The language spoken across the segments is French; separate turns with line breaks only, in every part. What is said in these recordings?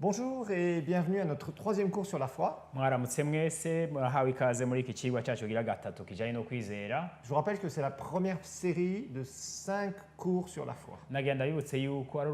Bonjour et bienvenue à notre troisième cours sur la foi.
Mwaramutse mwese murahawe ikaze muri iki kigwa cyacu gira gatatu kijanye no kwizera.
Je vous rappelle que c'est la première série de 5 cours sur la foi.
Nagenda bibutse yuko ari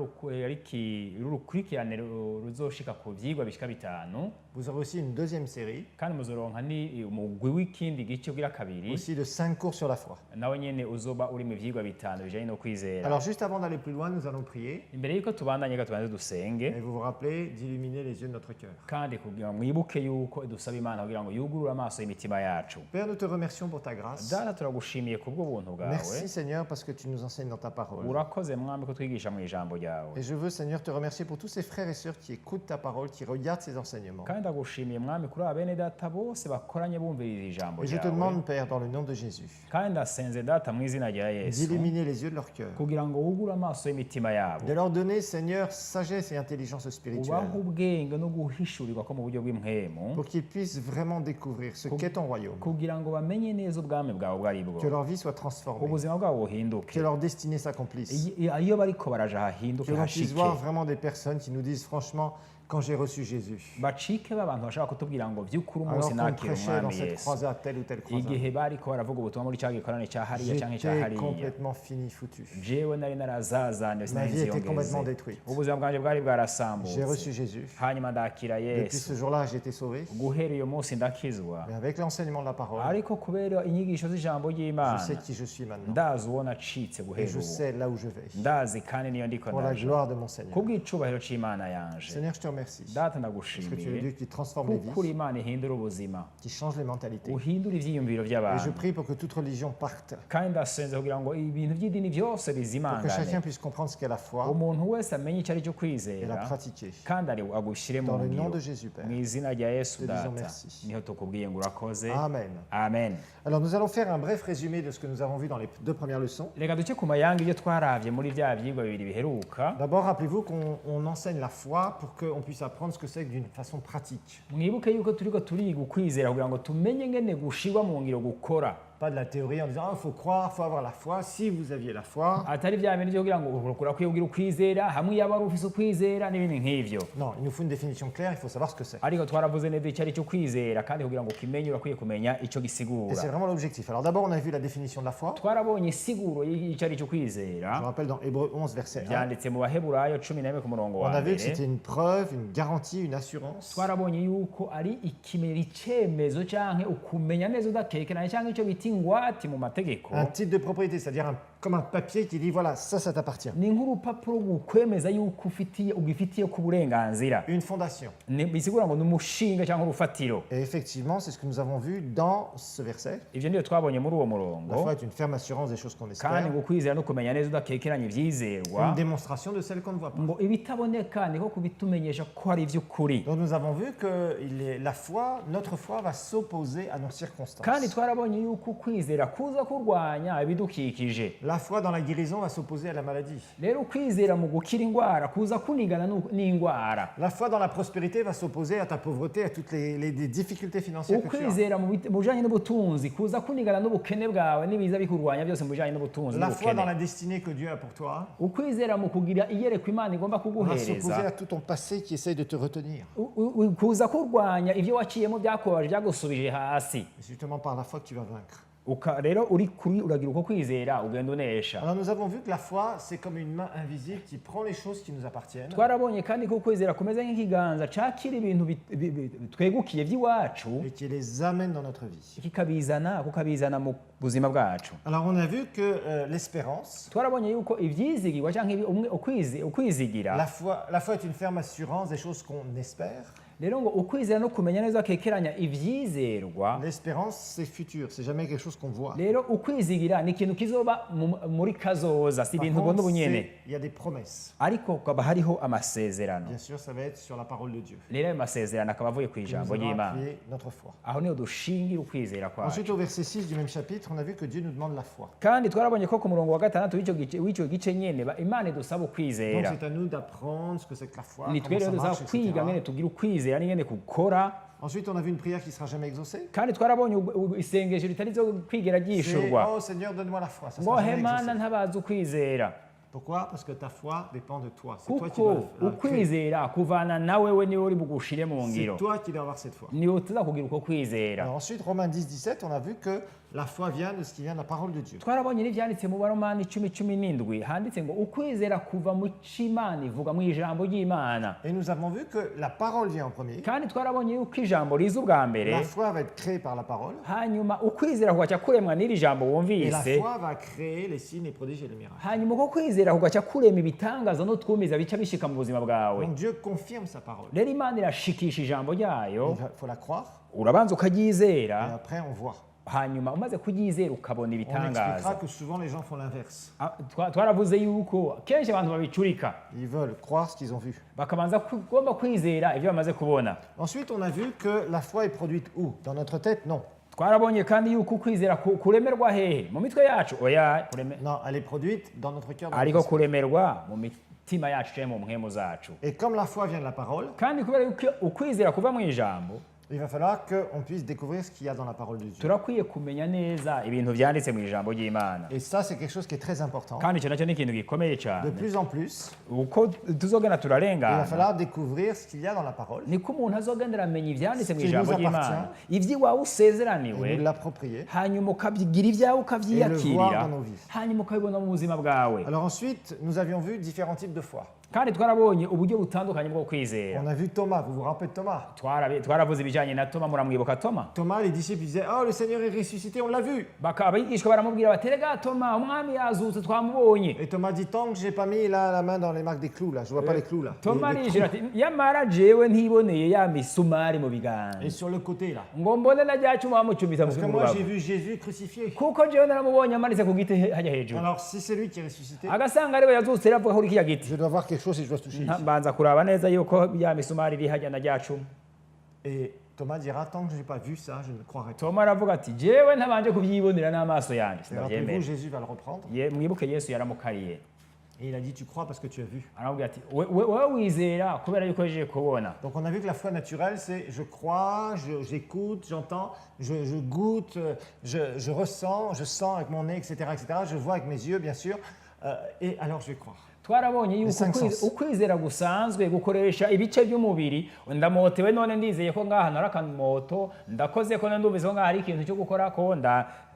urukurikirane ruzoshika ku vyigwa bishika bitanu.
Vous aurez aussi une deuxième série,
Kandi muzoronka ni umugwi w'ikindi gice gira kabiri.
aussi de 5 cours sur la foi.
Nawe nyene uzoba uri mu vyigwa bitanu bijanye no kwizera.
Alors juste avant d'aller plus loin, nous allons prier.
Imbere yuko tubandanye tubanze dusenge.
Et vous vous rappelez d'illuminer les yeux de notre cœur.
Kandi kugira mwibuke yuko dusaba Imana kugira ngo yugurure amaso y'imitima yacu.
Père, nous te remercions pour ta grâce.
Data turagushimiye kubwo buntu bwawe.
Merci Seigneur parce que tu nous enseignes dans ta parole.
Urakoze mwami ko twigisha mu ijambo ryawe.
Et je veux Seigneur te remercier pour tous ces frères et sœurs qui écoutent ta parole, qui regardent ces enseignements.
Kandi ndagushimiye mwami kuri abene data bose bakoranye bumviriza ijambo
Et je te
ryawe.
demande Père dans le nom de Jésus
Kandi ndasenze data mu izina rya Yesu
d'illuminer les yeux de leur cœur,
kugira ngo wugure amaso y'imitima yabo,
de leur donner Seigneur sagesse et intelligence
ubahe
spirituelle,
ubwenge no guhishurirwa ko mu buryo bw'impwemu,
pour qu'ils puissent vraiment découvrir ce qu'est ton royaume,
kugira ngo bamenye neza ubwami bwawe ubwo ari bwo,
que leur vie soit transformée,
ubuzima bwabo
que
buhinduke,
leur destinée s'accomplisse,
iyo bariko baraja hahinduke
que l'on puisse
hashike,
voir vraiment des personnes qui nous disent franchement, quand j'ai reçu Jésus,
bacike b'abantu bashaka kutubwira ngo vy'ukuri
alors
umunsi
qu'on
nakira
prêchait dans
umwami
cette
Yesu,
croisade, telle ou telle croisade,
igihe bariko baravuga ubutumwa muri cya gikorane cya hariya canke cya
j'étais
hariya,
complètement fini, foutu.
jewe nari narazazanye
Ma vie était complètement
sinaziyongeze,
détruite.
ubuzima bwanje bwari
J'ai
bwarasambutse,
reçu Jésus.
hanyuma ndakira
Depuis
Yesu,
ce jour-là, j'ai été sauvé.
guhera uyo munsi ndakizwa,
Mais avec l'enseignement de la parole,
ariko kubera inyigisho z'ijambo
je
ry'Imana
sais qui je suis maintenant.
ndazi uwo nacitse
Et
guhera
je
ubu,
sais là où je vais.
ndazi kandi niyo ndiko
Pour la
ndaja
gloire de mon Seigneur.
kubw'icubahiro c'Imana yanje.
Seigneur, je te remercie.
Data
Parce que tu es le
ndagushimiye
Dieu qui transforme les
kuko uri
vies,
Imana ihindura ubuzima,
qui change les mentalités.
uhindura ivyiyumviro
Et je
vy'abantu,
prie pour que toute religion parte.
kandi ndasenze kugira ngo ibintu vy'idini vyose
Pour que chacun
bizimangane,
puisse comprendre ce qu'est la foi
umuntu wese amenye ico ari cyo
et la
kwizera,
pratiquer.
kandi agushire mu
Dans le nom
ngiro
de Jésus, Père.
mu izina rya Yesu.
Te disons
Data
merci.
niho tukubwiye ngo urakoze.
Amen.
Amen.
Alors nous allons faire un bref résumé de ce que nous avons vu dans les 2 premières leçons.
Reka duce ku mayanga ibyo twaravye muri vya vyigwa bibiri biheruka.
D'abord, rappelez-vous qu'on enseigne la foi pour qu'on puisse apprendre ce que c'est d'une façon pratique.
Mwibuke yuko turiko turiga ukwizera kugira ngo tumenye ngene gushirwa mu ngiro gukora,
Pas de la théorie en disant il faut croire, il faut avoir la foi. Si vous aviez la foi,
atari vya bintu vyo kugira ngo urakwiye kugira ukwizera hamwe yaba ari ufise ukwizera n'ibindi nk'ivyo.
non, il nous faut une définition claire, il faut savoir ce que c'est.
Ariko twaravuze neza icyo ari cyo kwizera, kandi kugira ngo ukimenye urakwiye kumenya ico
Et
gisigura.
c'est vraiment l'objectif. Alors d'abord, on a vu la définition de la foi.
Twarabonye isiguro y'icyo ari cyo
Je
kwizera,
rappelle dans Hébreux 11, verset 1.
byanditse mu Baheburayo 11 ku murongo
On
wa
a vu que
mbere.
c'était une preuve, une garantie, une assurance
Twarabonye yuko ari ikimenyetso, icemezo canke ukumenya neza udakekeranya canke ico bita ingwate mu mategeko,
un titre de propriété, c'est-à-dire comme un papier qui dit voilà, ça t'appartient.
ni nk'urupapuro gukwemeza yuko ugifitiye ku burenganzira,
Une fondation.
bisigura ngo ni umushinga cyangwa urufatiro.
Et effectivement, c'est ce que nous avons vu dans ce verset.
Ivyo niyo twabonye muri uwo
La
murongo,
foi est une ferme assurance des choses qu'on
kandi
espère,
ngo kwizera no kumenya neza udakekeranya ivyizerwa,
une démonstration de celles qu'on ne voit pas.
ngo ibitaboneka niko kubitumenyesha ko ari ivy'ukuri.
Donc nous avons vu que la foi, notre foi va s'opposer à nos circonstances.
Kandi twarabonye yuko kwizera kuza kurwanya ibidukikije.
La foi dans la guérison va s'opposer à la maladie.
Rero kwizera mu gukira ingwara kuza kunigana n'ingwara.
La foi dans la prospérité va s'opposer à ta pauvreté, à toutes les difficultés financières que tu as.
Ukwizera mu bijanye n'ubutunzi kuza kunigana n'ubukene bwawe n'ibiza bikurwanya byose mu bijanye n'ubutunzi
La foi dans la
n'ubukene.
destinée que Dieu a pour toi
Ukwizera mu kugira iyerekwa Imana igomba
va s'opposer
kuguhereza,
à tout ton passé qui essaye de te retenir.
kuza kurwanya ivyo waciyemo byakubabaje byagusubije hasi.
C'est justement par la foi que tu vas vaincre.
Rero uragira uko kwizera ugenda unesha.
Alors nous avons vu que la foi, c'est comme une main invisible qui prend les choses qui nous appartiennent
Twarabonye kandi ko kwizera kumeze nk'ikiganza cakira ibintu twegukiye vy'iwacu,
et qui les amène dans notre vie.
kukabizana mu buzima bwacu.
Alors on a vu que l'espérance,
Twarabonye yuko ivyizigirwa canke ukwizigira,
la foi est une ferme assurance des choses qu'on espère.
rero ngo ukwizera no kumenya neza akekeranya ivyizerwa.
L'espérance, c'est futur, c'est jamais quelque chose qu'on voit.
Rero ukwizigira ni ikintu kizoba muri kazoza, si
Par
ibintu ubona
contre,
ubunyene,
il y a des promesses.
ariko hakaba hariho amasezerano.
Bien sûr, ça va être sur la parole de Dieu.
Rero ayo masezerano akaba avuye ku
Nous
ijambo
allons
ry'Imana.
appuyer notre foi.
Aho niho dushingira ukwizera kwacu.
Ensuite, au verset 6 du même chapitre, on a vu que Dieu nous demande la foi.
Kandi twarabonye ko ku murongo wa gatandatu w'ico gice nyene Imana idusaba
Donc
ukwizera.
c'est à nous d'apprendre ce que c'est que la foi,
Ni
comment
twe
ça
rero
marche,
dusaba kwiga ngene
etc.
tugira ukwizera n'ingene gukora.
Ensuite, on a vu une prière qui ne sera jamais exaucée.
Kandi twarabonye isengesho ritari zo kwigera
C'est
ryishurwa.
oh Seigneur, donne-moi la foi. Ça
Ngo
sera
he
jamais
Mana
exaucé.
ntabazi ukwizera.
Pourquoi? Parce que ta foi dépend de toi. C'est toi qui
kuko
dois la créer.
ukwizera kuvana nawe we niwe uri bugushire mu
C'est
ngiro
toi qui dois avoir cette foi.
niwe tuza kugira uko kwizera.
Alors ensuite, Romains 10, 17, on a vu que la foi vient de ce qui vient de la parole de Dieu.
twarabonye n'ivyanditse mu baromani 10:17 handitse ngo ukwizera kuva mu c'Imana ivuga mu ijambo ry'Imana,
Et nous avons vu que la parole vient en premier.
kandi twarabonye yuko ijambo riza ubwa mbere,
La foi va être créée par la parole.
hanyuma ukwizera kugaca kuremwa n'iri jambo
Et la
wumvise,
foi va créer les signes, les prodiges et les miracles.
hanyuma uko kwizera kugaca kurema ibitangaza no twumiza bica bishika mu buzima bwawe.
Donc Dieu confirme sa parole.
Rero Imana irashikisha ijambo ryayo,
Il faut la croire
urabanza
et
ukaryizera,
après on voit.
hanyuma umaze kuryizera ukabona
On expliquera
ibitangaza.
que souvent les gens font l'inverse.
Twaravuze yuko kenshi abantu babicurika
Ils veulent croire ce qu'ils ont vu.
bakabanza kugomba kwizera ibyo bamaze kubona.
Ensuite, on a vu que la foi est produite où? Dans notre tête? Non.
Twarabonye kandi yuko ukwizera kuremerwa hehe? Mu mitwe yacu? Oya,
Non, elle est produite dans notre cœur. dans
ariko
notre esprit.
kuremerwa mu mitima yacu cyangwa mu mpemu zacu.
Et comme la foi vient de la parole,
Kandi kubera yuko ukwizera kuva mu ijambo,
il va falloir qu'on puisse découvrir ce qu'il y a dans la parole de Dieu.
turakwiye kumenya neza ibintu byanditse mu ijambo ry'Imana.
Et ça, c'est quelque chose qui est très important.
Kandi icyo nacyo ni ikintu gikomeye
De
cyane.
plus en plus,
Uko tuzogenda
il va
turarengana,
falloir découvrir ce qu'il y a dans la parole
niko umuntu azogenda aramenya ibyanditse mu
Ce qui
ijambo
nous
ry'Imana,
appartient.
iby'iwawe
et
usezeraniwe,
nous l'approprier.
hanyuma ukabyigira ibyawe ukabyiyakirira,
voir dans nos vies.
hanyuma ukabibona mu buzima bwawe.
Alors ensuite, nous avions vu différents types de foi.
Kandi twarabonye uburyo butandukanye bwo kwizera.
On a vu Thomas, vous vous rappelez de Thomas?
Twaravuze ibijyanye na Toma, muramwibuka Toma?
Thomas, les disciples disaient, oh, le Seigneur est ressuscité, on l'a vu.
Abigishwa baramubwira bati rega Toma, umwami yazutse twamubonye.
Et Thomas dit, tant que j'ai pas mis la main dans les marques des clous, là, je vois pas les clous, là.
Toma
Les
arijira ati yamara jewe ntiboneye ya misumari mu biganza.
Et sur le côté, là.
Ngo mbone na rya cyuma bamucumita mu
Parce que moi, j'ai
rubavu.
vu Jésus crucifié.
Kuko jewe naramubonye amanitse ku giti hajya hejuru.
Alors, si c'est lui qui est ressuscité,
Agasanga ariwe yazutse ravuga kuri kiya giti.
je dois voir quelque chose et je dois se toucher ici.
Mbanza kuraba neza yuko ya misumari iri hajya na rya cyuma.
Et Thomas dira, tant que je n'ai pas vu ça, je ne croirai pas.
Toma aravuga ati jewe ntabanje kubyibonera n'amaso yanjye.
Et rappelez-vous, Jésus va le reprendre.
Mwibuke Yesu yaramukariye.
Et il a dit, tu crois parce que tu as vu.
Aramubwira ati wowe wizera kubera yuko yeje kubona.
Donc on a vu que la foi naturelle, c'est je crois, j'écoute, j'entends, je goûte, je ressens, je sens avec mon nez, etc., etc. Je vois avec mes yeux, bien sûr. Et alors je vais croire.
Twarabonye yuko
cinq sens.
ukwizera gusanzwe gukoresha ibice by'umubiri, ndamotewe none ndizeye ko ngaha narakanmoto, ndakoze ko ndumvise ko ngaha hari ikintu cyo gukora ko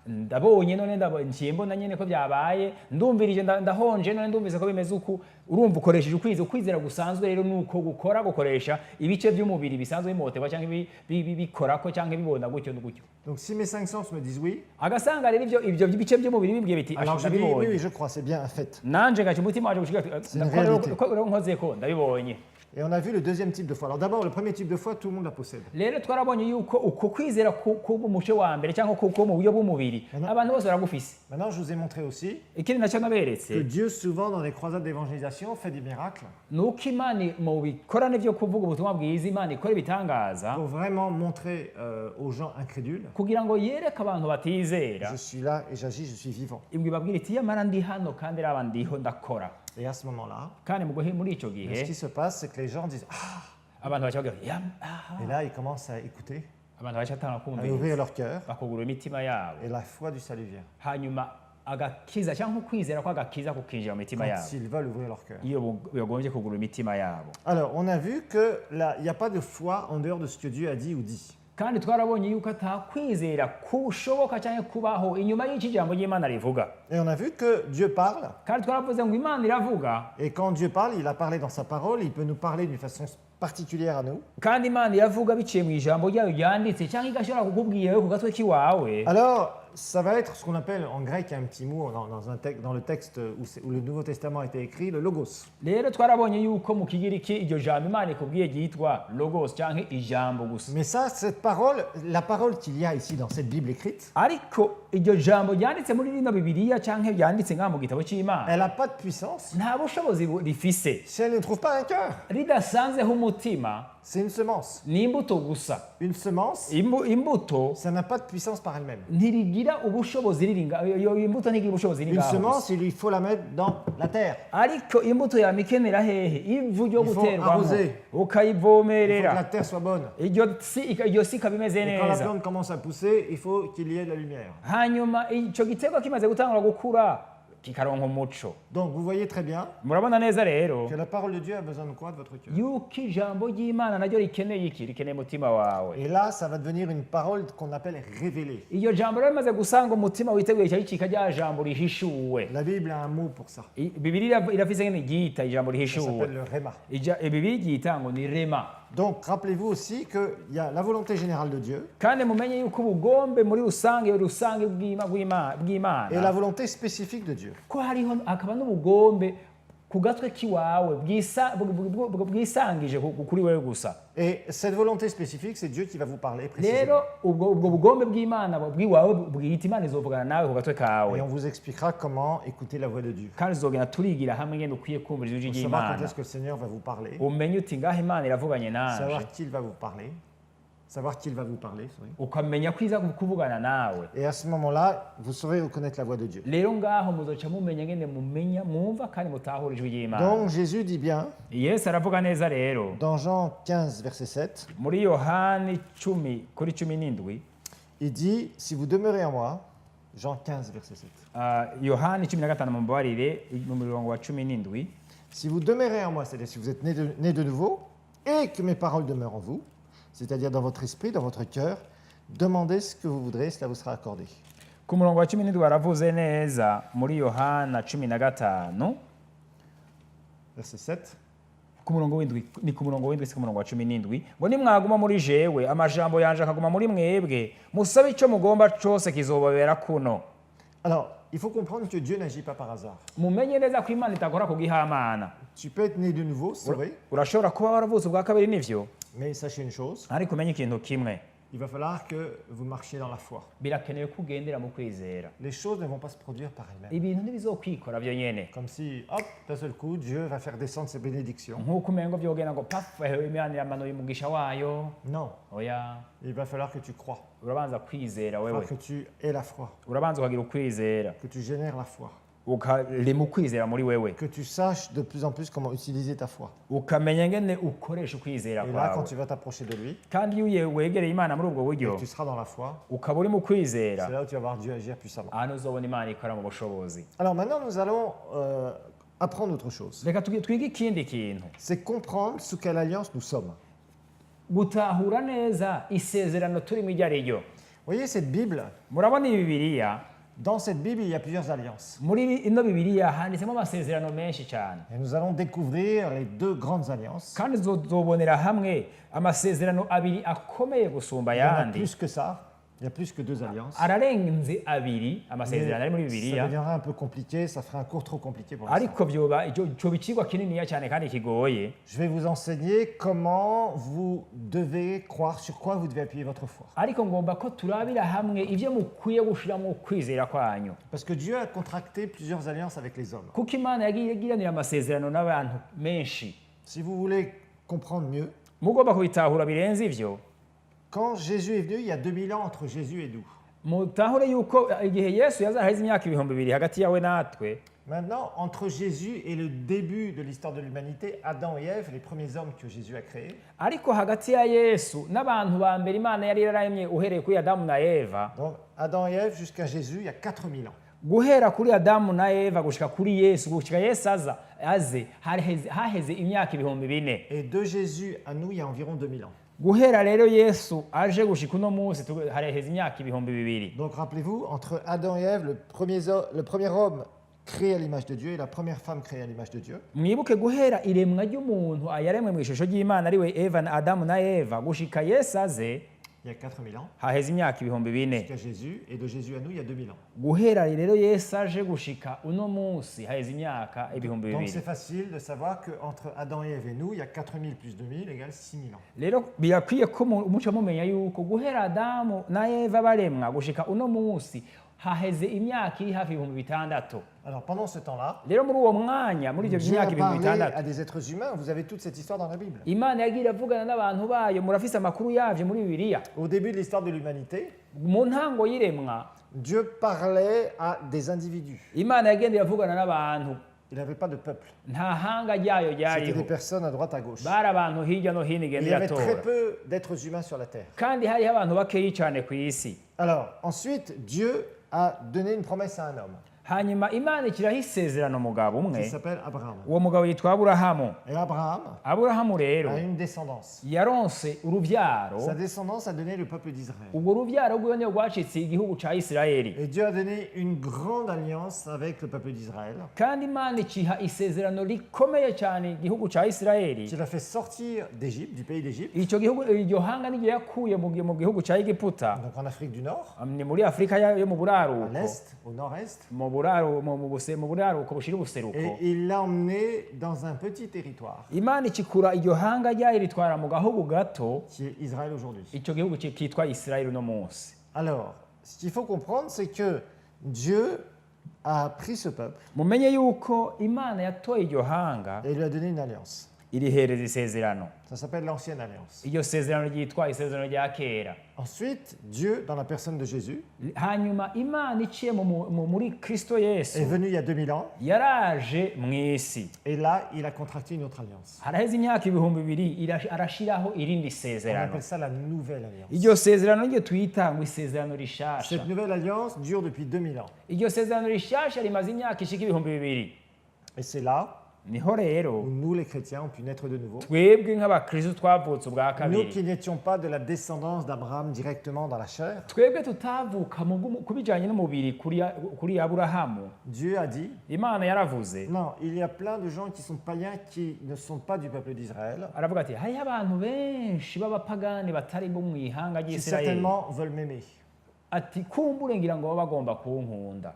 ndabonye none ngiye mbona nyene ko byabaye, ndumvirije ndahonje none ndumvise ko bimeze uku. Urumva ukoresheje ukwizera gusanzwe rero nuko gukoresha ibice by'umubiri bisanzwe bimotewa cyangwa bikora ko cyangwa bibona gutyo n'ugutyo.
Donc si mes cinq sens me disent oui,
Agasanga rero ibyo bice by'umubiri bibwiye biti
alors je dis oui,
ndabibonye.
oui, je crois, c'est bien un fait.
Nanje gacha umutima waje gushika
une réalité.
ko nkoze ko ndabibonye.
Et on a vu le deuxième type de foi. Alors d'abord, le premier type de foi, tout le monde la possède.
Rero twarabonye yuko uko kwizera k'umuce wa mbere cyangwa kuko mu buryo bw'umubiri abantu bose baragufise.
Maintenant, je vous ai montré aussi
Ikindi nacyo
que
naberetse
Dieu, souvent, dans les croisades d'évangélisation, fait des miracles
nuko Imana mu bikorane byo kuvuga ubutumwa bwiza, Imana ikora ibitangaza
pour vraiment montrer aux gens incrédules,
kugira ngo yereke abantu batizera,
je suis là et j'agis, je suis vivant.
ibwibabwira iti yamara ndi hano kandi raba ndiho ndakora.
Et à ce moment-là,
Kandi muri icyo
ce
gihe
qui se passe, c'est que les gens disent ah,
abantu bacavuga
et là, ils commencent à écouter,
abantu bacatanga
à
kumvira
ouvrir leur cœur,
bakugura imitima yabo,
et la foi du salut vient.
hanyuma agakiza cyangwa ukwizera kw'agakiza kukinjira mu mitima
Quand
yabo
ils veulent ouvrir leur cœur.
iyo bagombye kugura imitima yabo.
Alors, on a vu qu'il n'y a pas de foi en dehors de ce que Dieu a dit ou dit.
Kandi twarabonye yuko atakwizera kushoboka cyangwa kubaho inyuma y'iki jambo ry'Imana rivuga.
Et on a vu que Dieu parle,
Kandi twaravuze ngo Imana iravuga,
et quand Dieu parle, il a parlé dans sa parole, il peut nous parler d'une façon particulière à nous.
kandi Imana iravuga biciye mu ijambo ryayo ryanditse cyangwa igashobora kukubwira ku gatwe k'iwawe.
Alors, ça va être ce qu'on appelle en grec, il y a un petit mot dans le texte où le Nouveau Testament a été écrit, le logos.
Rero twarabonye yuko mu kigiriki iryo jambo Imana ikubwiye ryitwa logos cyangwa ijambo gusa.
Mais ça, cette parole, la parole qu'il y a ici dans cette Bible écrite,
Ariko iryo jambo ryanditse muri rino Bibiliya cyangwa ryanditse ngaha mu gitabo cy'Imana
elle n'a pas de puissance
nta bushobozi rifise,
si elle ne trouve pas un cœur.
ridasanzeho umutima,
C'est une semence.
ni imbuto gusa.
Une semence,
Imbuto
ça n'a pas de puissance par elle-même.
ntirigira ubushobozi iyo imbuto ntigira ubushobozi
Une semence, il lui faut la mettre dans la terre.
ariko imbuto yamikenera hehe ivu ryo
Il faut
guterwamo
arroser. Il faut que
ukayivomerera
la terre soit bonne.
iryo si ikaba imeze
Et quand la
neza,
plante commence à pousser, il faut qu'il y ait de la lumière.
hanyuma icyo giterwa kimaze gutangura gukura kikaronka umuco.
Donc vous voyez très bien
Murabona neza rero
que la parole de Dieu a besoin de quoi? De votre cœur.
yuko ijambo ry'Imana naryo rikeneye iki? Rikeneye umutima wawe.
Et là, ça va devenir une parole qu'on appelle révélée.
Iyo jambo rero rimaze gusanga umutima witeguye cyari cika rya jambo rihishuwe.
La Bible a un mot pour ça.
Bibiliya irafise ngene ryita ijambo
Ça
rihishuwe.
s'appelle le réma.
Bibiliya ryita ngo ni rema.
Donc rappelez-vous aussi qu'il y a la volonté générale de Dieu
Kandi mumenye yuko ubugombe muri rusange bw'Imana
et la volonté spécifique de Dieu.
ko hariho akaba n'ubugombe ku gatwe kiwawe bwisangije kuri wewe gusa.
Et cette volonté spécifique, c'est Dieu qui va vous parler précisément.
Rero ubwo bugombe bw'Imana bwiwawe bwita Imana izovugana nawe ku gatwe
Et
kawe.
on vous expliquera comment écouter la voix de Dieu.
Kandi uzogenda turigira hamwe ngene ukwiye kumvira ijwi
Pour savoir quand
ry'Imana.
est-ce que le Seigneur va vous parler,
Umenye uti ngaho Imana iravuganye nanje.
savoir qui il va vous parler,
Ukamenya ko iza kuvugana nawe.
Et à ce moment-là, vous saurez reconnaître la voix de Dieu.
Rero ngaho muzoca mumenya ngene mwumva kandi mutahura ijwi ry'Imana.
Donc Jésus dit bien,
Yesu aravuga neza rero
dans Jean 15, verset 7,
muri Yohani 10:17,
il dit, si vous demeurez en moi, Jean 15, verset 7.
Yohani 15 mumbabarire mu murongo wa 17,
Si vous demeurez en moi, c'est-à-dire si vous êtes né de nouveau, et que mes paroles demeurent en vous, c'est-à-dire dans votre esprit, dans votre cœur, demandez ce que vous voudrez, cela vous sera accordé.
ku murongo wa 17 baravuze neza muri Yohana 15
Verset 7.
ku murongo w'indwi, ni ku murongo w'indwi si ku murongo wa 17, ngo nimwaguma muri jewe amajambo yanje akaguma muri mwebwe musabe icyo mugomba cyose kizobabera kuno.
Alors, il faut comprendre que Dieu n'agit pas par hasard.
Mumenye neza ko Imana itakora ku gihamana.
Tu peux être né de nouveau, c'est vrai,
Urashobora kuba waravutse ubwa kabiri nivyo,
mais sachez une chose,
ariko umenye ikintu kimwe,
il va falloir que vous marchiez dans la foi.
birakenewe ko ugendera mu kwizera.
Les choses ne vont pas se produire par elles-mêmes.
Ibintu ntibizokwikora byo nyene,
Comme si, hop, d'un seul coup, Dieu va faire descendre ses bénédictions.
nk'uko umengo vyogenda ngo paf Imana iramanuye umugisha wayo.
Non,
Oya,
il va falloir que tu crois,
urabanza kwizera
il va
wewe,
falloir que tu aies la foi,
urabanza ukagira ukwizera,
que tu génères la foi,
ukarema ukwizera muri wewe,
que tu saches de plus en plus comment utiliser ta foi.
ukamenya ngene ukoresha ukwizera
Et là, quand
kwawe.
tu vas t'approcher de lui,
Kandi iyo wegereye Imana muri ubwo
et
buryo
que tu seras dans la foi,
ukaba uri mu kwizera,
c'est là où tu vas voir Dieu agir puissamment.
ahantu uzobona Imana ikora mu bushobozi.
Alors maintenant, nous allons apprendre autre chose.
Reka twige ikindi kintu,
C'est comprendre sous quelle alliance nous sommes.
gutahura neza isezerano turimo iryo ari ryo.
Vous voyez cette Bible,
Murabona iyi Bibiliya,
dans cette Bible, il y a plusieurs alliances.
muri ino Bibiliya handitsemo amasezerano menshi cyane,
Et nous allons découvrir les deux grandes alliances.
kandi tuzobonera hamwe amasezerano abiri akomeye gusumba
Il y en a
ayandi.
plus que ça. Il y a plus que deux alliances.
Ararenze abiri
Mais
amasezerano ari muri
ça
Bibiliya,
deviendra un peu compliqué, ça ferait un cours trop compliqué pour l'instant.
ariko byoba ikigwa kininiya cyane kandi kigoye.
Je vais vous enseigner comment vous devez croire, sur quoi vous devez appuyer votre foi.
Ariko ngomba ko turabira hamwe ibyo mukwiye gushiramo ukwizera kwanyu,
Parce que Dieu a contracté plusieurs alliances avec les hommes.
kuko Imana yagiye igiranira amasezerano n'abantu menshi.
Si vous voulez comprendre mieux,
Mugomba kubitahura birenze ivyo,
quand Jésus est venu, il y a 2000 ans entre Jésus et nous.
mutahure yuko igihe Yesu yazaheze imyaka 2000 hagati yawe natwe.
Maintenant, entre Jésus et le début de l'histoire de l'humanité, Adam et Ève, les premiers hommes que Jésus a créés,
Ariko hagati ya Yesu n'abantu ba mbere Imana yari yararemye uhereye kuri Adamu na Eva,
donc Adam et Ève jusqu'à Jésus, il y a 4000 ans.
guhera kuri Adamu na Eva gushika kuri Yesu, gushika Yesu aze haheze imyaka 4000.
Et de Jésus à nous, il y a environ 2000 ans.
Guhera rero Yesu aje gushika uno munsi haraheze imyaka 2000.
Donc rappelez-vous, entre Adam et Ève, le premier homme créé à l'image de Dieu et la première femme créée à l'image de Dieu,
Mwibuke guhera iremwa ry'umuntu yaremwe mu ishusho ry'Imana ariwe Eva na Adamu na Eva gushika Yesu aze
il y a 4000 ans,
haheze imyaka 2000.
jusqu'à Jésus, et de Jésus à nous, il y a 2000 ans.
Guhera rero Yesu aje gushika uno munsi haheze imyaka
Donc
2000.
c'est facile de savoir qu'entre Adam et Ève et nous, il y a 4000 plus 2000 égale 6000 ans.
Rero birakwiye ko umuco mumenya yuko guhera Adamu na Eva baremwa gushika uno munsi haheze imyaka iri hafi 6000.
Alors pendant ce temps-là,
Rero muri uwo mwanya muri ivyo
Dieu a
myaka
parlé à
6000
des êtres humains, vous avez toute cette histoire dans la Bible.
Imana yagiye avugana n'abantu bayo, murafise amakuru yavyo muri Bibiliya.
Au début de l'histoire de l'humanité,
Mu ntango y'iremwa
Dieu parlait à des individus.
Imana yagendeye avugana n'abantu,
Il n'avait pas de peuple.
nta hanga ryayo
C'était des
ryariho,
personnes à droite, à gauche.
bari abantu hirya no hino
Il
igenda
y avait très
iratora,
peu d'êtres humains sur la terre.
kandi hariho abantu bakeyi cyane ku isi.
Alors, ensuite, Dieu a donné une promesse à un homme.
hanyuma imana ikiraho isezerano umugabo
qui
umwe
s'appelle Abraham.
uwo mugabo yitwa aburahamu.
Et Abraham
aburahamu rero
a une descendance.
yaronse urubyaro,
Sa descendance a donné le peuple d'Israël.
urwo rubyaro rwiwe niyo rwacitse igihugu ca isirayeli,
Et Dieu a donné une grande alliance avec le peuple d'Israël,
kandi imana ikiha isezerano rikomeye cyane igihugu ca isirayeli.
qui l'a fait sortir d'Égypte, du pays d'Égypte,
icyo gihugu, iryo hanga niryo yakuye mu gihugu ca egiputa,
donc en Afrique du Nord,
ni muri afurika yo mu
à
buraruko,
l'Est, au Nord-Est,
mu buraruko bushira ubuseruko.
et il l'a emmené dans un petit territoire,
imana ikikura iryo hanga ryayo ritwara mu gahugu gato,
qui est Israël aujourd'hui.
icyo gihugu kitwa isirayeli uno munsi.
Alors, ce qu'il faut comprendre, c'est que Dieu a pris ce peuple
mumenye yuko imana yatoye iryo hanga
et lui a donné une alliance.
irihereza isezerano.
Ça s'appelle l'ancienne alliance.
iryo sezerano ryitwa isezerano rya kera.
Ensuite, Dieu, dans la personne de Jésus,
hanyuma imana iciye muri kristo yesu
est venu il y a 2000 ans,
yaraje mu isi,
et là, il a contracté une autre alliance.
haraheze imyaka 2000 arashiraho irindi
On
sezerano.
appelle ça la nouvelle alliance.
iryo sezerano niryo twita ngo isezerano rishasha.
Cette nouvelle alliance dure depuis 2000 ans.
iryo sezerano rishasha rimaze imyaka ishika 2000.
Et c'est là
niho rero
où nous, les chrétiens, ont pu naître de nouveau.
twebwe nk'abakristo twavutse ubwa
Nous qui
kabiri,
n'étions pas de la descendance d'Abraham directement dans la chair,
twebwe tutavuka ku bijanye n'umubiri kuri aburahamu,
Dieu a dit,
imana yaravuze,
non, il y a plein de gens qui sont païens qui ne sont pas du peuple d'Israël,
aravuga ati hariho abantu benshi b'abapagani batari bo mu ihanga
qui
ry'isirayeli,
certainement veulent m'aimer.
ati kumbure ngira ngo baba bagomba kunkunda.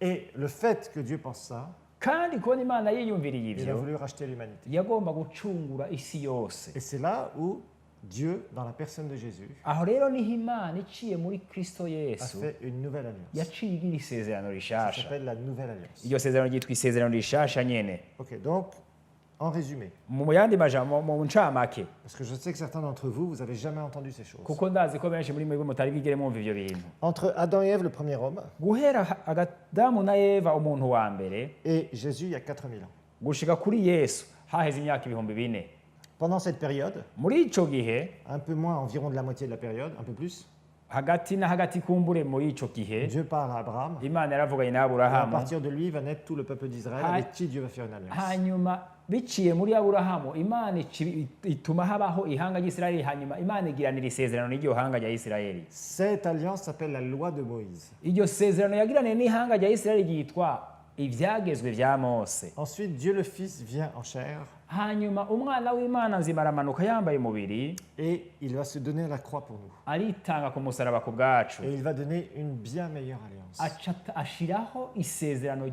Et le fait que Dieu pense ça,
kandi kubona imana yiyumviriye
il a
ibyo,
voulu racheter l'humanité.
yagomba gucungura isi yose.
Et c'est là où Dieu, dans la personne de Jésus,
aho rero niho imana iciye muri kristo
a
yesu
fait une nouvelle alliance.
yaciye igira isezerano
Ça
rishasha.
s'appelle la nouvelle alliance.
iryo sezerano ryitwa isezerano rishasha nyene.
Ok, donc, en résumé,
mu yandi majambo, mu ncamake,
parce que je sais que certains d'entre vous, vous n'avez jamais entendu ces choses.
kuko ndazi ko benshi muri mwebwe mutari bwigere mwumva ivyo bintu.
Entre Adam et Ève, le premier homme,
guhera Adamu na Eva umuntu wa mbere
et Jésus, il y a 4000 ans.
gushika kuri Yesu haheze imyaka 2000.
Pendant cette période,
muri ico gihe,
un peu moins, environ de la moitié de la période, un peu plus,
hagati na hagati kumbure muri ico gihe,
Dieu parle à Abraham.
imana yaravuganye na
Et à
Aburahamu,
partir de lui va naître tout le peuple d'Israël
Ah.
avec qui Dieu va faire une alliance.
hanyuma biciye muri Aburahamu imana ituma habaho ihanga ry'Isirayeli, hanyuma imana igiranira isezerano n'iryo hanga rya Isirayeli.
Cette alliance s'appelle la loi de Moïse.
iryo sezerano yagiraniye n'ihanga rya Isirayeli ryitwa ivyagezwe vya Mose.
Ensuite, Dieu le Fils vient en chair
hanyuma umwana w'imana nzima aramanuka yambaye umubiri,
et il va se donner à la croix pour nous.
aritanga ku musaraba ku bwacu,
Et il va donner une bien meilleure alliance.
ashiraho isezerano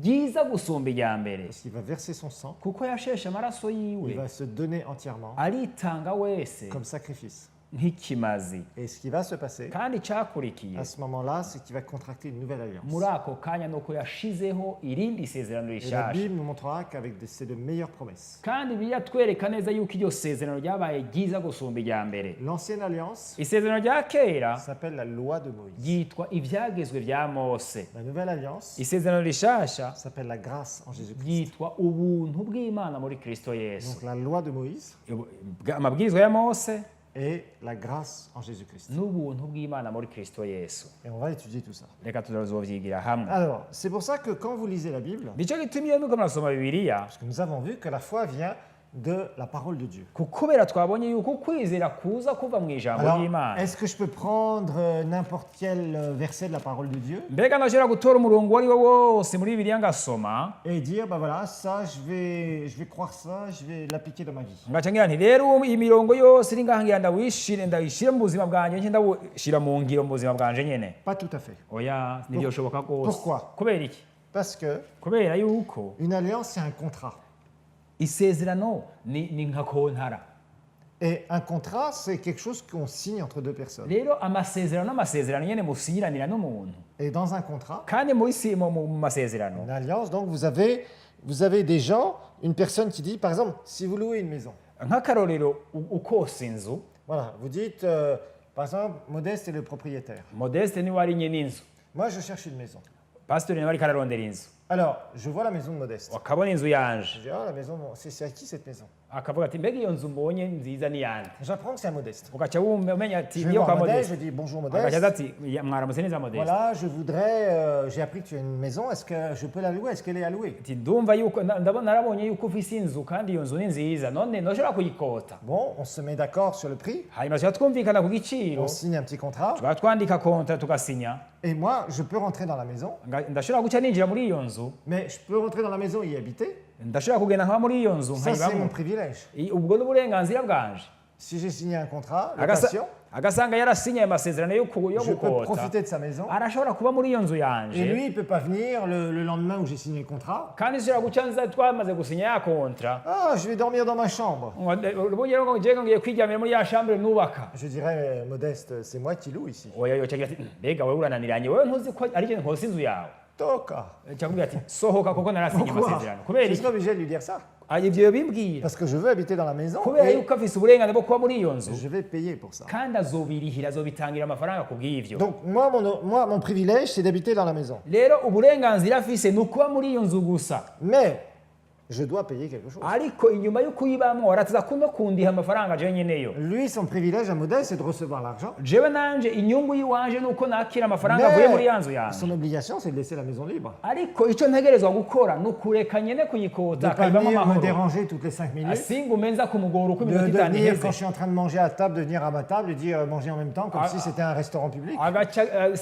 ryiza gusumba irya mbere,
Parce qu'il va verser son sang,
kuko yasheshe amaraso
il
yiwe,
va se donner entièrement
aritanga wese
comme sacrifice.
nk'ikimazi.
Et ce qui va se passer
kandi cyakurikiye
à ce moment-là, c'est qu'il va contracter une nouvelle alliance.
muri ako kanya nuko yashizeho irindi sezerano
Et la
rishasha.
Bible nous montrera qu'avec c'est de meilleures promesses.
kandi biratwereka neza yuko iryo sezerano ryabaye ryiza gusumba irya mbere.
L'ancienne alliance
isezerano rya kera
s'appelle la loi de Moïse.
ryitwa ivyagezwe vya Mose.
La nouvelle alliance
isezerano rishasha
s'appelle la grâce en Jésus-Christ.
ryitwa ubuntu bw'Imana muri Kristo Yesu.
Donc la loi de Moïse
amabwirizwa ya Mose
et la grâce en Jésus-Christ.
n'ubuntu bw'Imana muri Kristo Yesu.
Et on va étudier tout ça.
reka tuzovyigira hamwe.
Alors, c'est pour ça que quand vous lisez la Bible,
nicyo gituma iyo muriko murasoma Bibiliya,
parce que nous avons vu que la foi vient de la parole de Dieu.
kubera twabonye yuko ukwizera kuza kuva mu ijambo
Alors,
ry'Imana.
est-ce que je peux prendre n'importe quel verset de la parole de Dieu
mbega ndashobora gutora umurongo uwo ari wo wose muri Bibiliya ngasoma
et dire, bah voilà, ça, je vais croire ça, je vais l'appliquer dans ma vie.
ngaca ngira nti rero imirongo yose iri ngaha ngira ndayishire mu buzima bwanje nce ndawushira mu ngiro mu buzima bwanje nyene?
Pas tout à fait.
oya ntibyoshoboka rwose.
Pourquoi?
kubera iki?
Parce que
kubera yuko
une alliance, c'est un contrat.
isezerano ni nka kontara.
Et un contrat, c'est quelque chose qu'on signe entre deux personnes.
rero amasezerano n'amasezerano nyene musiranira n'umuntu.
Et dans un contrat,
kandi mu masezerano
une alliance, donc vous avez des gens, une personne qui dit, par exemple, si vous louez une maison,
nk'akarorero ukosa inzu,
voilà, vous dites, par exemple, Modeste est le propriétaire.
Modeste niwe ari nyene inzu,
Moi, je cherche une maison.
pasiteri niwe ariko ararondera inzu.
Alors, je vois la maison de Modeste.
wakabona inzu yanje
Je dis, ah, la maison, c'est à qui cette maison?
akavuga ati mbega iyo nzu mbonye nziza ni yande
J'apprends que c'est à Modeste.
ugaca umenya ati
Je vais
niyo
voir
kwa
Modeste, je
Modeste
dis, bonjour
agaca
Modeste.
ati mwaramutse neza Modeste
Voilà, je voudrais, j'ai appris que tu as une maison, est-ce que je peux la louer? Est-ce qu'elle est à louer?
ati ndumva yuko narabonye yuko ufise inzu kandi iyo nzu ni nziza none ndoshobora kuyikota
Bon, on se met d'accord sur le prix,
hanyuma tuba twumvikana ku giciro
on signe un petit contrat,
tukaba twandika kontra tugasinya
et moi, je peux rentrer dans la maison,
ndashobora guca ninjira muri iyo nzu
mais je peux rentrer dans la maison et y habiter.
ndashobora kugenda nkaba muri iyo nzu
Ça, c'est mon
nkayibamo
privilège.
ubwo n'uburenganzira bwanje
Si j'ai signé un contrat, location,
agasanga yarasinye ayo masezerano yo
je peux
gukota
profiter de sa maison.
arashobora kuba muri iyo nzu
Et
yanje
lui, il ne peut pas venir le lendemain où j'ai signé le contrat.
kandi zishobora guca nza twamaze gusinya ya kontra
Ah, je vais dormir dans ma chambre.
ubuye ngo ngiye ngiye kwiryamira muri ya chambre nubaka
Je dirais, Modeste, c'est moi qui loue ici.
oya yo cyagira ati mbega wowe urananiranye wowe ntuzi ko ari cyo nkosa inzu yawe
Toka.
cyakubwira ati sohoka kuko narasinye
Pourquoi?
amasezerano kubera
Je
iki
suis obligé de lui dire ça.
ibyo bimbwira
Parce que je veux habiter dans la maison
kubera
et
yuko afise uburenganzira bwo kuba muri iyo nzu
je vais payer pour ça.
kandi azobirihira azobitangira amafaranga ku bw'ivyo
Donc moi, mon privilège, c'est d'habiter dans la maison.
rero uburenganzira afise ni ukuba muri iyo nzu gusa
Mais je dois payer quelque chose.
ariko inyuma yo kuyibamwo arataza no kundiha amafaranga jewe nyeneyo
Lui, son privilège à Modeste, c'est de recevoir l'argent.
jewe nanje inyungu yiwanje ni uko nakira amafaranga avuye muri ya nzu
Mais
yanjye
son obligation, c'est de laisser la maison libre.
ariko icyo ntegerezwa gukora ni ukureka nyene
De
kuyikota
ne pas
akayibamo
venir me
amahoro
déranger toutes les 5 minutes.
asinga umenza kumugora uko iminota
De
itanu
venir,
iheze
quand je suis en train de manger à table, de venir à ma table et dire manger en même temps, comme si c'était un restaurant public.
agaca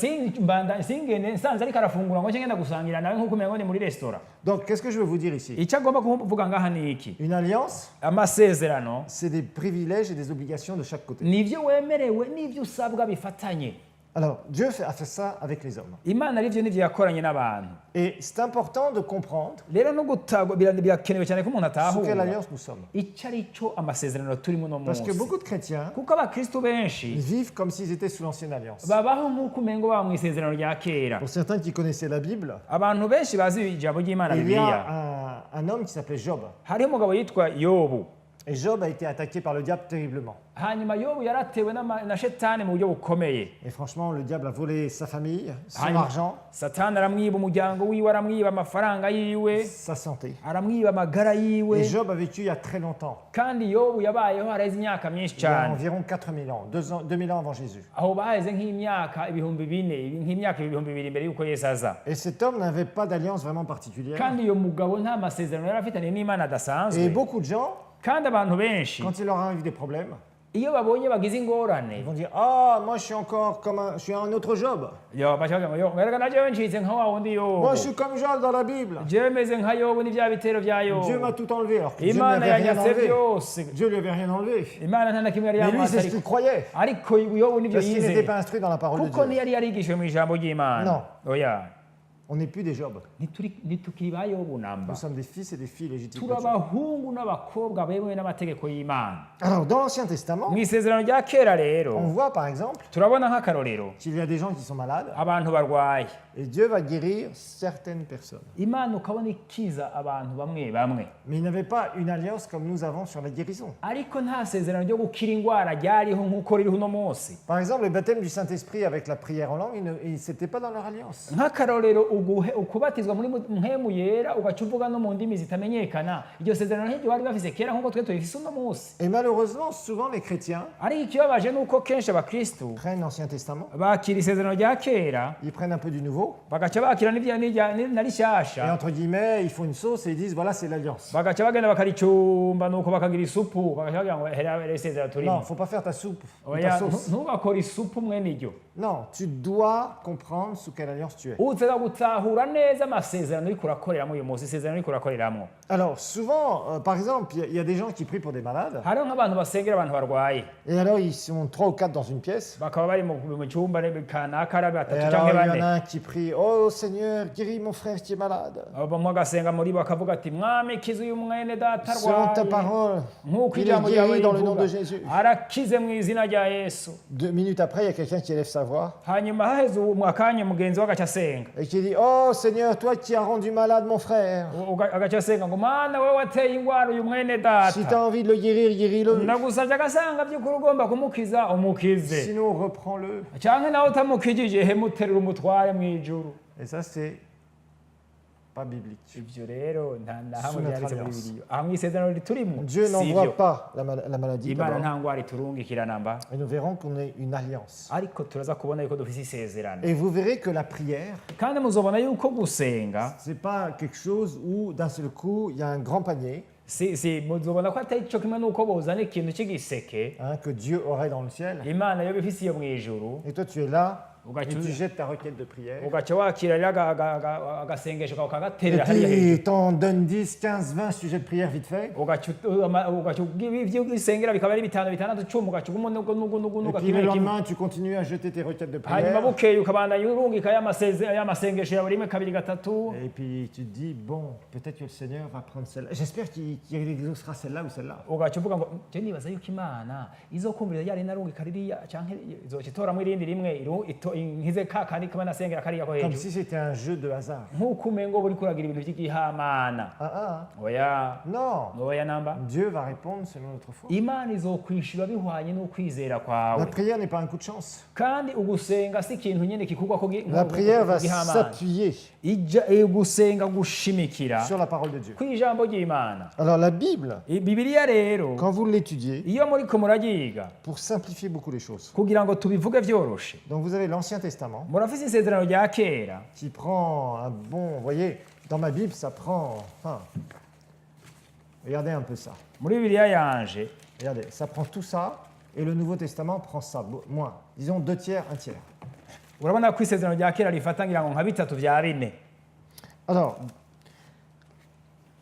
singende nsanze ariko arafungura ngo ngenda gusangira nawe nk'uko umengo ni muri resitora
Donc, qu'est-ce que je veux vous dire ici?
icyo agomba kuvuga ngaha ni iki
Une alliance,
amasezerano
c'est des privilèges et des obligations de chaque côté.
nivyo wemerewe n'ivyo usabwa bifatanye
Alors, Dieu a fait ça avec les hommes.
imana arivyo n'ivyo yakoranye n'abantu
Et c'est important de comprendre
rero no gutagwa birakenewe cyane ko umuntu
sous quelle
atahura
alliance nous sommes.
icyo ari cyo amasezerano turimo no
Parce que
munsi
beaucoup de chrétiens
kuko abakristo benshi
vivent comme s'ils étaient sous l'ancienne alliance.
babaho nk'uko umengo baba mu isezerano rya kera
Pour certains qui connaissaient la Bible,
abantu benshi bazi ijambo ry'imana
il y
bibiliya
a un homme qui s'appelait Job.
hariho umugabo yitwa yobu
Et Job a été attaqué par le diable terriblement.
hanyuma yobu yaratewe na shetani mu buryo bukomeye
Et franchement, le diable a volé sa famille, son
hanyuma
argent,
satani aramwiba umuryango wiwe aramwiba amafaranga yiwe
sa santé.
aramwiba amagara yiwe
Et Job a vécu il y a très longtemps,
kandi yobu yabayeho hareze imyaka myinshi
il y a
cyane
environ 4000 ans, 2000 ans avant Jésus.
aho baheze nk'imyaka ibihumbi bine nk'imyaka ibihumbi bibiri mbere y'uko yesu aza
Et cet homme n'avait pas d'alliance vraiment particulière.
kandi uyo mugabo nta masezerano yari afitanye n'imana
Et
adasanzwe
beaucoup de gens,
kandi abantu benshi
quand il leur arrive des problèmes,
iyo babonye bagize
ils
ingorane
vont dire ah, moi je suis encore je suis un autre Job.
bacavuga ngo yo erega na jewe ncitse nka wa wundi yobu
Moi je suis comme Job dans la Bible.
jewe meze nka yobu n'ibya bitero bya
Dieu
yobu
m'a tout enlevé alors que Dieu ne lui
imana
avait rien
yanyatse
enlevé.
byose
Dieu lui avait rien enlevé.
imana nta na kimwe yari
Mais lui, c'est ce
yamwatse
qu'il croyait.
ariko yobu nibyo
Parce qu'il n'était
yizeye
pas instruit dans la parole de
kuko
Dieu.
ntiyari yarigishijwe mu ijambo ry'imana oya
On n'est plus des Job.
ntitukiri ba yobu namba
Nous sommes des fils et des filles légitimes de
turi
Dieu.
abahungu n'abakobwa bemewe n'amategeko y'imana
Alors, dans l'Ancien Testament,
mu isezerano rya kera rero
on voit par exemple
turabona nk'akarorero
qu'il y a des gens qui sont malades
abantu barwaye
et Dieu va guérir certaines personnes.
imana ukabona ikiza abantu bamwe bamwe
Mais il n'avait pas une alliance comme nous avons sur la guérison.
ariko nta sezerano ryo gukira indwara ryariho nk'uko ririho uno munsi
Par exemple, le baptême du Saint-Esprit avec la prière en langue, c'était pas dans leur alliance.
nk'akarorero ukubatizwa muri mpemu yera ugaca uvuga no mu ndimi zitamenyekana iryo sezerano nk'iryo bari bafise kera nk'uko twe tubifise uno munsi
Et malheureusement, souvent les chrétiens
ariko ikibabaje ni uko kenshi abakristu
prennent l'Ancien Testament,
bakira isezerano rya kera
ils prennent un peu du nouveau,
bagaca bakira na
et
rishasha
entre guillemets, ils font une sauce et ils disent voilà, c'est l'alliance.
bagaca bagenda bakaricumba nuko bakagira isupu bagaca bagira ngo hera isezerano
Non,
turimo
faut pas faire ta soupe ou ta
oya
sauce.
ntugakore isupu mwene iryo
Non, tu dois comprendre sous quelle alliance tu es.
uza gutahura neza amasezerano uriko urakoreramo uyu munsi isezerano uriko urakoreramo
Alors, souvent, par exemple, il y a des gens qui prient pour des malades,
hariho nk'abantu basengera abantu barwaye
et alors ils sont 3 ou 4 dans une pièce,
bakaba bari mu cyumba kanaka ari
et
batatu
alors
cyangwa
il y en
bane
a un qui prie oh Seigneur, guéris mon frère qui est malade.
bamwe agasenga muri bo akavuga ati mwami kiza uyu mwene data
Selon ta
arwaye
parole,
nk'uko
il est
ijambo ryawe
guéri dans le nom de
rivuga
Jésus.
arakize mu izina rya yesu
2 minutes après, il y a quelqu'un qui élève sa voix
hanyuma haheze akanya mugenzi we agaca asenga
et qui dit oh Seigneur, toi qui as rendu malade mon frère,
agaca asenga ngo mana we wateye indwara uyu mwene
si tu
data
as envie de le guérir, guéris-le.
ndagusabye agasanga by'ukuri ugomba kumukiza umukize
Sinon, reprends-le.
cyangwa nawe utamukijije he muterura umutware mu ijuru
Et ça, c'est pas biblique.
ibyo rero nta na hamwe
Sous notre
byanditse muri
alliance.
bibiliya aha mu isezerano turimo
Dieu
si
n'envoie
ibyo
pas la maladie
imana
d'abord,
nta ndwara iturungikira namba
et nous verrons qu'on est une alliance.
ariko turaza kubona yuko dufite isezerano
Et vous verrez que la prière,
kandi muzobona yuko gusenga
c'est pas quelque chose où d'un seul coup il y a un grand panier
muzobona ko atari cyo kimwe n'uko bozana ikintu cy'igiseke
que Dieu aurait dans le ciel.
imana yoba ifise iyo mu ijuru
Et toi tu es là et tu
ugaca
jettes ta requête de prière.
ugaca wakira rero agasengesho kawe
Et
ukagaterera hariya hejuru
puis t'en donnes 10, 15, 20 sujets de prière vite fait.
ugaca ibyo usengera bikaba ari bitanu bitandatu cumi ugaca
Et puis le lendemain tu continues à jeter tes requêtes de
hanyuma
prière.
bukeye ukabandanya urungika y'amasengesho yawe rimwe kabiri gatatu
Et puis tu te dis, bon, peut-être que le Seigneur va prendre celle-là. J'espère qu'il exaucera celle-là ou celle-là.
ugaca uvuga ngo je nibaza yuko imana izokumviriza yari narungika ririya canke izoca itoramo irindi rimwe nkize ka kandi kaba nasengera kariya ko
Comme
hejuru
si c'était un jeu de hasard.
nk'uko umengo buri kuragira ibintu by'igihamana oya
Non.
oya namba
Dieu va répondre selon notre foi.
imana izokwishura bihwanye n'ukwizera
La
kwawe
prière n'est pas un coup de chance.
kandi ugusenga si ikintu nyene kikugwa ko
La prière va s'appuyer
gusenga gushimikira
sur la parole de Dieu.
kw'ijambo ry'imana
Alors la Bible,
bibiliya rero
quand vous l'étudiez,
iyo muriko murayiga
pour simplifier beaucoup les choses.
kugira ngo tubivuge vyoroshe
Donc vous avez l'Ancien Testament
murafise isezerano rya kera
qui prend un bon... Vous voyez, dans ma Bible, ça prend... Enfin, regardez un peu ça.
muri bibiliya yanje
Regardez, ça prend tout ça et le Nouveau Testament prend ça, moins. Disons 2 tiers, 1 tiers.
urabona ko isezerano rya kera rifata ngira ngo nka bitatu vya bine
Alors,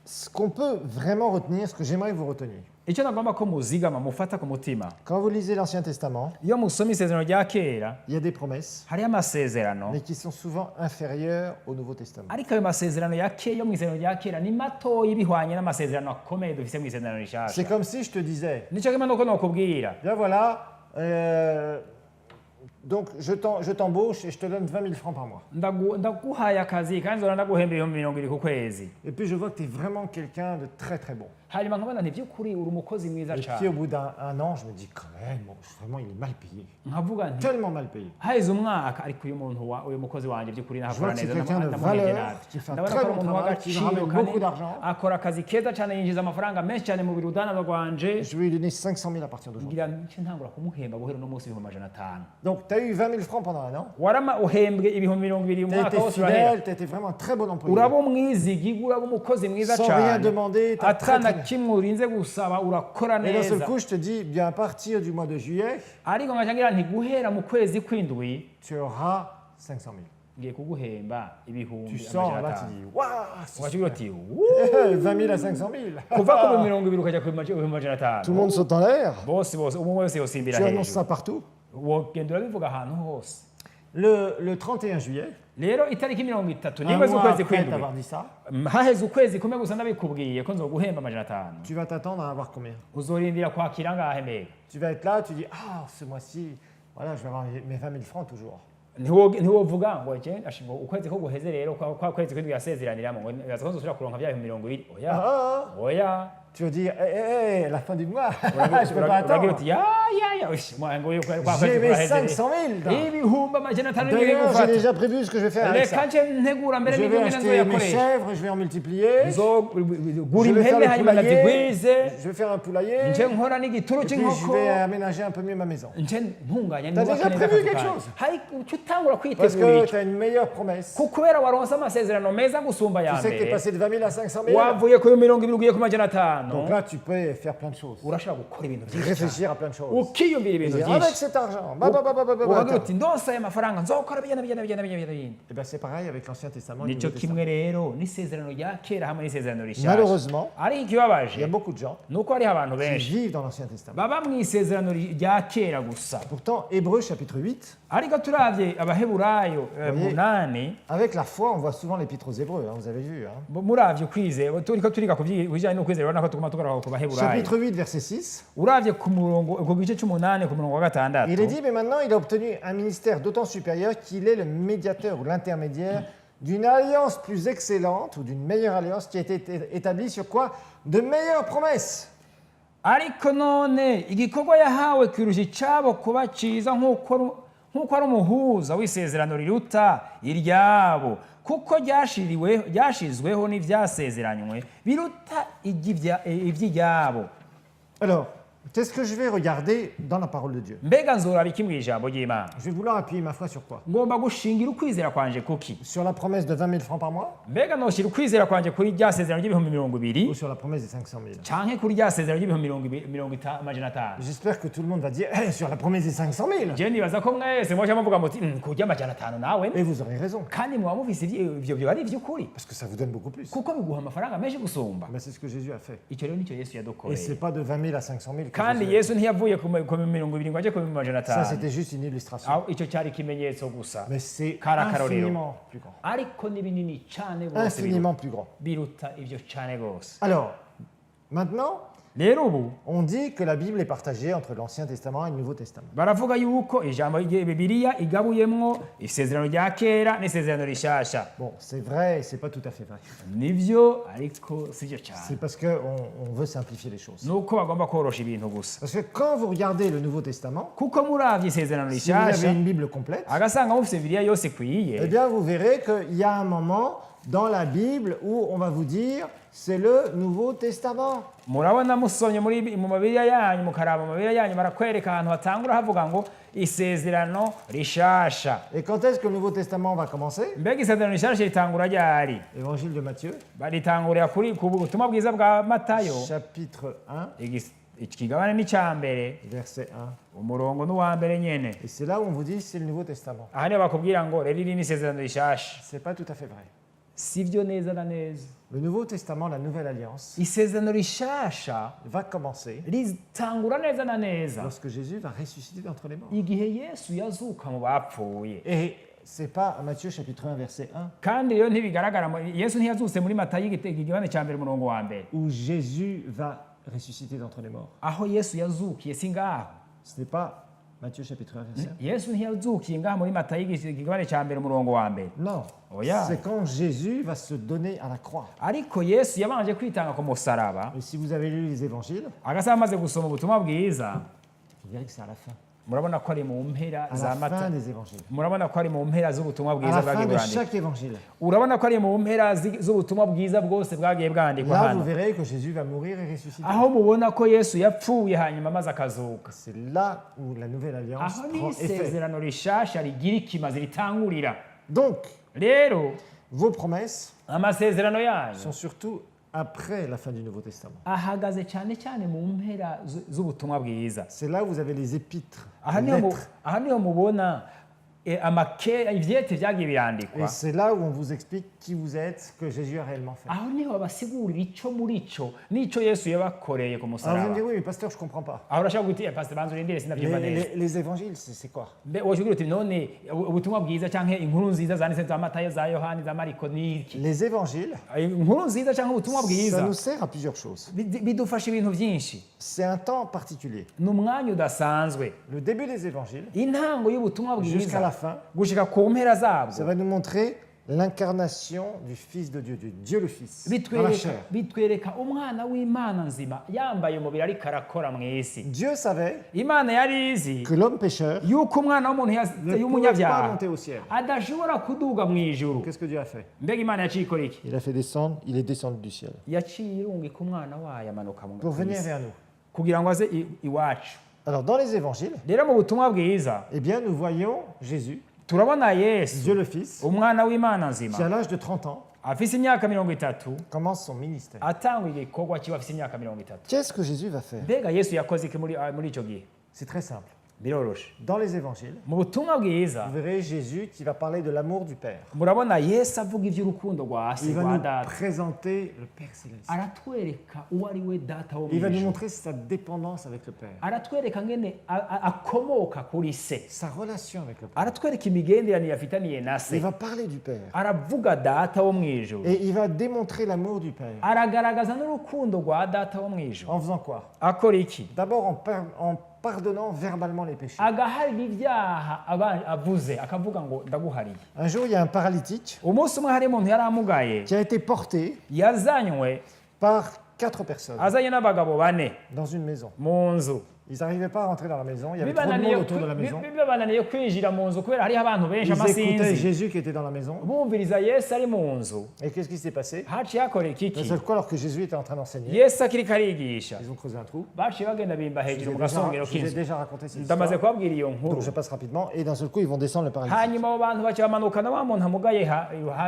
ce qu'on peut vraiment retenir, ce que j'aimerais que vous reteniez,
icyo nagomba ko muzigama mufata ku mutima
quand vous lisez l'Ancien Testament,
iyo musoma isezerano rya kera
il y a des promesses,
hariho amasezerano
mais qui sont souvent inférieures au Nouveau Testament.
ariko ayo masezerano yo mu isezerano rya kera ni matoya bihwanye n'amasezerano akomeye dufise mu isezerano
C'est
rishasha
comme si je te disais,
nicyo kimwe nuko nokubwira
bien voilà, donc je t'embauche et je te donne 20 000 francs par mois.
ndaguhaye akazi kandi nzora ndaguhemba ibihumbi 20 ku kwezi
Et puis je vois que tu es vraiment quelqu'un de très très bon.
hanyuma nkabona nti by'ukuri uri umukozi mwiza
Et puis
cyane
au bout d'un an, je me dis quand même, bon, vraiment il est mal payé.
nkavuga nti
Tellement mal payé.
haheze umwaka ariko uyu mukozi wanjye by'ukuri nahakora
Je vois que
neza
c'est quelqu'un de
ndamuhembye
valeur,
nabi
qui fait un
ndabona
très
ko ari
bon
umuntu
travail, qui
w'agaciro
ramène
kandi
beaucoup d'argent.
akora akazi keza cyane yinjiza amafaranga menshi cyane mu birudana rwanje
Je vais lui donner 500 000 à partir d'aujourd'hui.
ngira nce ntangura kumuhemba guhera uno munsi 500.
Donc tu as eu 20 000 francs pendant un an.
warama uhembwe ibihumbi 20
Tu as
umwaka
été
wose urahera
fidèle, tu as été vraiment un très bon employé.
uraba umwizigi uraba umukozi mwiza
Sans rien
cyane
demander, tu as très,
atana
très bien.
kimwe urinze gusaba urakora
Et d'un seul
neza
coup, je te dis, bien à partir du mois de juillet,
ariko nkacangira nti guhera mu kwezi kw'indwi
tu auras 500 000.
ngiye kuguhemba ibihumbi
Tu sors là, tu
500.
dis, waouh, c'est
ugacugira
super.
uti "Wuu."
20 000 à 500 000.
kuva ku 200 ukajya ku 500.
Tout le monde saute en l'air.
bose umwe wese yosimbira
Tu annonces ça
hejuru
partout.
wogenda urabivuga ahantu hose
Le 31 juillet,
rero itariki 30
un
nimwe
mois
z'ukwezi
après
kw'indwi
t'avoir dit ça,
haheze ukwezi kumwe gusa ndabikubwiye ko nzoguhemba 500.
tu vas t'attendre à avoir combien?
uzorindira kwakira ngahe mbega
Tu vas être là, tu dis, ah, ce mois-ci, voilà, je vais avoir mes 20 000 francs toujours.
ntiwovuga ngo ngo ukwezi ko guheze rero kwa kwezi kw'indwi yasezeraniramo ngo yaza ko nzosubira kuronka bya 20 oya
Ah,
oya
tu vas dire, la fin du mois, je peux pas
uragira
attendre.
uti ya ngo yo kwa
J'ai
kwezi
mes
kuraheze
500 000.
ibihumbi 500 niyo
D'ailleurs, j'ai
gufata
déjà prévu ce que je vais faire avec
reka
ça.
nce ntegura mbere
Je vais
n'ibyo nyine
acheter mes
nzoyakoresha
chèvres, je vais en multiplier.
gura
Je vais faire
impene
le
hanyuma
poulailler.
ndazigwize
Je vais faire un poulailler.
nce nkora n'igituru
Et puis je
cy'inkoko
vais aménager un peu mieux ma maison.
nce ntunganya
T'as déjà prévu quelque chose?
hari icyo utangura
Parce
kwitegura
que
icyo
tu as une meilleure promesse.
kubera waronse amasezerano meza gusumba ya
Tu sais que tu es
mbere
passé de 20 000 à 500 000.
wavuye kuri 20 ugiye ku 500
Donc là, tu peux faire plein de choses.
urashobora gukora ibintu byinshi cyane
Réfléchir à plein de choses.
ukiyumvira ibintu
Et avec
byinshi
cet argent,
ukagira uti ndose aya mafaranga nzokora bindi
et ben c'est pareil avec l'Ancien Testament. et le
nicyo
Nouveau
kimwe rero n'isezerano rya kera hamwe n'isezerano
Testament.
rishasha
Malheureusement,
ariko
il y a
ikibabaje
beaucoup de gens
nuko hariho abantu
qui
benshi
vivent dans l'Ancien Testament.
baba mu isezerano rya kera gusa
Pourtant, Hébreux chapitre 8,
ariko turavye abaheburayo
Voyez.
8
avec la foi, on voit souvent l'épître aux Hébreux, hein, vous avez vu. Hein.
muravye kwizera turiko turiga ku bijanye no kwizera urabona ko tuguma tugaruka ku baheburayo
Chapitre 8, verset 6,
uravye ku murongo ku gice c'8 ku murongo wa gatandatu
il est dit, mais maintenant il a obtenu un ministère d'autant supérieur qu'il est le médiateur ou l'intermédiaire d'une alliance plus excellente ou d'une meilleure alliance qui a été établie sur quoi? De meilleures promesses.
ariko none igikorwa yahawe kirusha icabo kuba ciza nk'uko ari umuhuza w'isezerano riruta iryabo kuko ryashizweho n'ivyasezeranywe biruta ivy'iryabo.
Alors, qu'est-ce que je vais regarder dans la parole de Dieu?
Mbega nzoraba iki mw'ijambo ry'Imana?
Je vais vouloir appuyer ma foi sur quoi?
Ngomba gushingira ukwizera kwanje kuki?
Sur la promesse de 20 000 francs par mois?
Mbega noshira ukwizera kwanje kuri rya sezerano ry'ibihumbi 200
Ou sur la promesse des 500 000?
canke kuri rya sezerano ry'ibihumbi 500?
J'espère que tout le monde va dire sur la promesse des 500 000.
Je nibaza ko mwese mwoca muvuga muti kurya 500 nawe
Et vous aurez raison,
kandi muba mufise ivyo byo ari ivy'ukuri
parce que ça vous donne beaucoup plus.
kuko biguha amafaranga menshi gusumba.
Mais c'est ce que Jésus a fait.
Icyo rero nicyo Yesu
Et
yadukoreye.
c'est pas de 20 000 à 500 000. que
Kandi
Jésus a
Yesu ntiyavuye ku 200 ngo aje ku
Ça,
500.
c'était juste une illustration.
Aho icyo cyari ikimenyetso gusa.
Mais c'est
Karakarorero.
infiniment plus grand.
Ariko ni binini cyane bose
Infiniment plus grand.
biruta ivyo cyane gose.
Alors, maintenant,
Rero ubu
on dit que la Bible est partagée entre l'Ancien Testament et le Nouveau Testament.
baravuga yuko ijambo rya Bibiliya igabuyemwo isezerano rya kera n'isezerano rishasha.
Bon, c'est vrai et c'est pas tout à fait vrai.
Nivyo ariko sivyo cyane.
C'est parce qu'on on veut simplifier les choses.
Nuko bagomba korosha ibintu gusa.
Parce que quand vous regardez le Nouveau Testament,
Kuko muravye isezerano
si vous avez
rishasha
une Bible complète,
agasanga mufise Bibiliya yose
eh
ikwiye,
bien vous verrez qu'il y a un moment dans la Bible où on va vous dire c'est le Nouveau Testament.
murabona musomye mu Bibiliya yanyu mukaraba mu Bibiliya yanyu barakwereka ahantu hatangura havuga ngo isezerano rishasha.
Et quand est-ce que le Nouveau Testament va commencer?
Mbega isezerano rishasha ritangura ryari?
Évangile de Matthieu,
Baritangurira ku butumwa bwiza bwa Matayo
chapitre 1,
ikigabane n'icyambere
verset 1.
umurongo n'uwa mbere nyene.
Et c'est là où on vous dit c'est le Nouveau Testament.
Aha niho bakubwira ngo rero iri ni isezerano rishasha.
C'est pas tout à fait vrai.
Sivyo neza na neza.
Le Nouveau Testament, la Nouvelle Alliance,
Isezerano rishasha
va commencer
ritangura neza na neza
lorsque Jésus va ressusciter d'entre les morts.
igihe Yesu yazuka mu bapfuye.
Et c'est pas Matthieu chapitre 1, verset 1,
Kandi rero ntibigaragara Yesu ntiyazutse muri Matayo igigabane cya mbere umurongo wa mbere.
où Jésus va ressusciter d'entre les morts.
Aho Yesu yazukiye si ngaho.
Ce n'est pas Matthieu chapitre 1, verset 1.
Yesu ntiyazukiye ngaho muri Matayo igigabane cya mbere umurongo wa mbere.
Non,
Oh, yeah.
c'est quand Jésus va se donner à la croix.
Ariko Yesu yabanje kwitanga ku musaraba.
Et si vous avez lu les évangiles,
Agasa amaze gusoma ubutumwa bwiza,
vous verrez que c'est à la fin.
murabona ko ari mu mpera
À
za
la
Matayo.
fin des évangiles.
Murabona ko ari mu mpera z'ubutumwa
À
bwiza
la
bwagiye
fin de
bwandikwa.
chaque évangile.
Urabona ko ari mu mpera z'ubutumwa bwiza bwose bwagiye bwandikwa
Là, vous
hano.
verrez que Jésus va mourir et ressusciter.
Aho mubona ko Yesu yapfuye hanyuma amaze akazuka.
C'est là où la nouvelle alliance
Aho
prend
ni
effet.
isezerano rishasha rigira ikimazi ritangurira.
Donc,
Rero
vos promesses
amasezerano yanyu
sont surtout après la fin du Nouveau Testament.
ahagaze cyane cyane mu mpera z'ubutumwa bwiza.
C'est là où vous avez les épîtres,
Aha
les
niho
lettres.
aha niho mubona ivyete vyagiye
Et
birandikwa.
c'est là où on vous explique qui vous êtes, ce que Jésus a réellement fait.
Aho niho basigurira ico muri ico n'ico Yesu yabakoreye ku
Alors vous me
musaraba.
dites, oui, mais pasteur, je comprends pas.
Aho urashaka guti pastor banzu rindire sinavyumva neza.
Les évangiles, c'est quoi?
Mbe woshobora uti none ubutumwa bwiza canke inkuru nziza zanditse za Matayo za Yohani za Mariko niki?
Les évangiles,
Inkuru nziza canke ubutumwa
ça
bwiza
nous sert à plusieurs choses.
bidufasha ibintu vyinshi.
C'est un temps particulier.
Ni umwanya udasanzwe.
Le début des évangiles,
Intango y'ubutumwa
jusqu'à la
bwiza
fin,
gushika ku mpera
ça
zabwo
va nous montrer l'incarnation du Fils de Dieu, Dieu le Fils, dans la chair.
bitwereka umwana w'Imana nzima yambaye umubiri ariko arakora mu isi.
Dieu savait
Imana yari izi
que l'homme pécheur
yuko umwana w'umuntu
ne pouvait pas
y'umunyabyaha
monter au ciel.
adashobora kuduga mu ijuru.
Qu'est-ce que Dieu a fait?
Mbega Imana yaciye ikora iki?
Il a fait descendre, il est descendu du ciel
Yaciye irungika umwana wayo amanuka mu
pour venir
isi
vers nous.
kugira ngo aze iwacu.
Alors dans les évangiles,
Rero mu butumwa bwiza
eh bien nous voyons Jésus,
turabona Yesu
Dieu le Fils,
umwana w'Imana nzima
qui à l'âge de 30 ans
afise imyaka 30
commence son ministère.
atanga igikorwa kiba afise imyaka 30.
Qu'est-ce que Jésus va faire?
Mbega Yesu yakoze iki muri ico gihe?
C'est très simple.
Biroroshe.
Dans les évangiles,
Mu butumwa bwiza
vous verrez Jésus qui va parler de l'amour du Père.
murabona Yesu avuga ivy'urukundo rwa se
Il va
rwa
nous
data.
présenter le Père Céleste.
Aratwereka uwo ari we data wo
Il va nous
mw'ijuru.
montrer sa dépendance avec le Père,
Aratwereka ngene akomoka kuri se.
sa relation avec le Père.
Aratwereka imigenderanire afitaniye na se.
Il va parler du Père
Aravuga data wo mw'ijuru.
et il va démontrer l'amour du Père.
Aragaragaza n'urukundo rwa data wo mw'ijuru.
En faisant quoi?
Akora iki?
D'abord en pardonnant verbalement les péchés.
Agaharira ibyaha avuze akavuga ngo ndaguhariye.
Un jour, il y a un paralytique
Umunsi umwe hari umuntu yari amugaye
qui a été porté
yazanywe
par 4 personnes
azanye n'abagabo bane
dans une maison.
mu nzu.
Ils n'arrivaient pas à rentrer dans la maison, il y avait trop de monde autour de la maison.
bibananiye kwinjira mu nzu kubera hariho abantu benshi
Ils écoutaient
amasinzi
Jésus qui était dans la maison.
bumviriza yesu ari mu nzu
Et qu'est-ce qui s'est passé?
haciye hakora
D'un
ikiki
seul coup, alors que Jésus était en train d'enseigner,
yesu akiriko arigisha
ils ont creusé un trou.
baciye bagenda bimba
Je
hejuru mu
vous ai
gasongero
déjà, je vous ai
k'inzu
déjà raconté cette
ndamaze
histoire.
kubabwira iyo nkuru
Donc je passe rapidement. Et d'un seul coup, ils vont descendre le paralytique.
hanyuma abo bantu baciye bamanukana wa muntu amugaye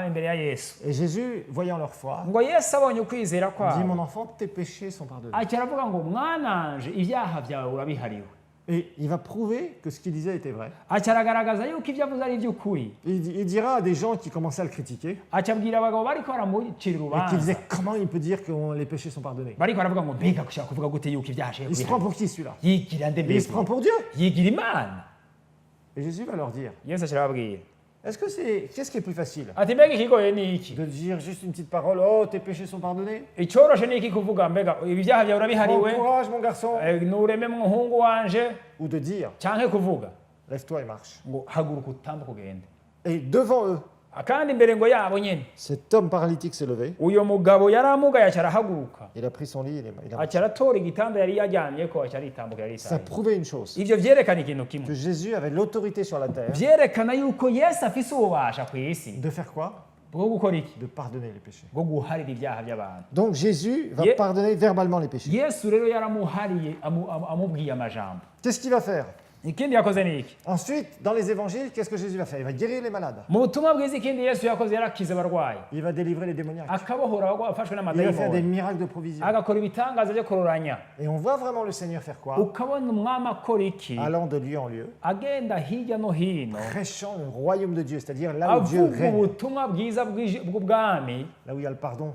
imbere ya yesu
Et Jésus, voyant leur foi,
ngo yesu abonye ukwizera
dit,
kwabo
mon enfant, tes péchés sont pardonnés.
aca aravuga ngo mwananje ibyaha byawe urabihariwe
Et il va prouver que ce qu'il disait était vrai.
aca aragaragaza yuko ibyo avuze ari iby'ukuri
Il dira à des gens qui commençaient à le critiquer
aca abwira abagabo bariko baramucira
et qui
urubanza
disaient comment il peut dire que les péchés sont pardonnés.
bariko baravuga ngo mbega gushaka kuvuga gute yuko ibyaha ashoboye
Il se prend
kubihana
pour qui celui-là?
yigira nde
Il se prend
mbega
pour Dieu.
yigira imana
Et Jésus va leur dire,
yesu aca arababwira
qu'est-ce qui est plus facile?
ati mbega ikigoye ni iki
De dire juste une petite parole, oh tes péchés sont pardonnés?
icoroshe ni iki kuvuga mbega ibyaha byawe
Prends
urabihariwe
courage mon garçon.
nureme muhungu wanje
Ou de dire,
canke kuvuga
lève-toi et marche.
ngo haguruka utambuka ugende
Et devant eux,
kandi imbere ngo yabo nyene
cet homme paralytique s'est levé,
uyo mugabo yari amugaye aca arahaguruka
il a pris son lit, il a
aca aratora igitanda yari yaryamyeko aca aritambuka
Ça
yaritaye
prouvait une chose,
ivyo vyerekana ikintu kimwe
que Jésus avait l'autorité sur la terre
vyerekana yuko yesu afise ububasha ku isi
de faire quoi?
bwo gukora iki
De pardonner les péchés.
bwo guharira ibyaha by'abantu
Donc Jésus va
Ye-
pardonner verbalement les péchés.
yesu rero yaramuhariye amubwiye amajambo
Qu'est-ce qu'il va faire?
ikindi yakoze ni iki
Ensuite, dans les évangiles, qu'est-ce que Jésus va faire? Il va guérir les malades.
mu butumwa bwiza ikindi yesu yakoze yarakize abarwayi
Il va délivrer les démoniaques.
akabohora abafashwe
Il va faire des
n'amadayimoni
miracles de provision.
agakora ibitangaza byo kuroranya
Et on voit vraiment le Seigneur faire quoi?
ukabona umwami akora iki
Allant de lieu en lieu,
agenda hirya no hino
prêchant le royaume de Dieu, c'est-à-dire là où Dieu
avuga
règne,
ubutumwa bwiza bw'ubwami
là où il y a le pardon,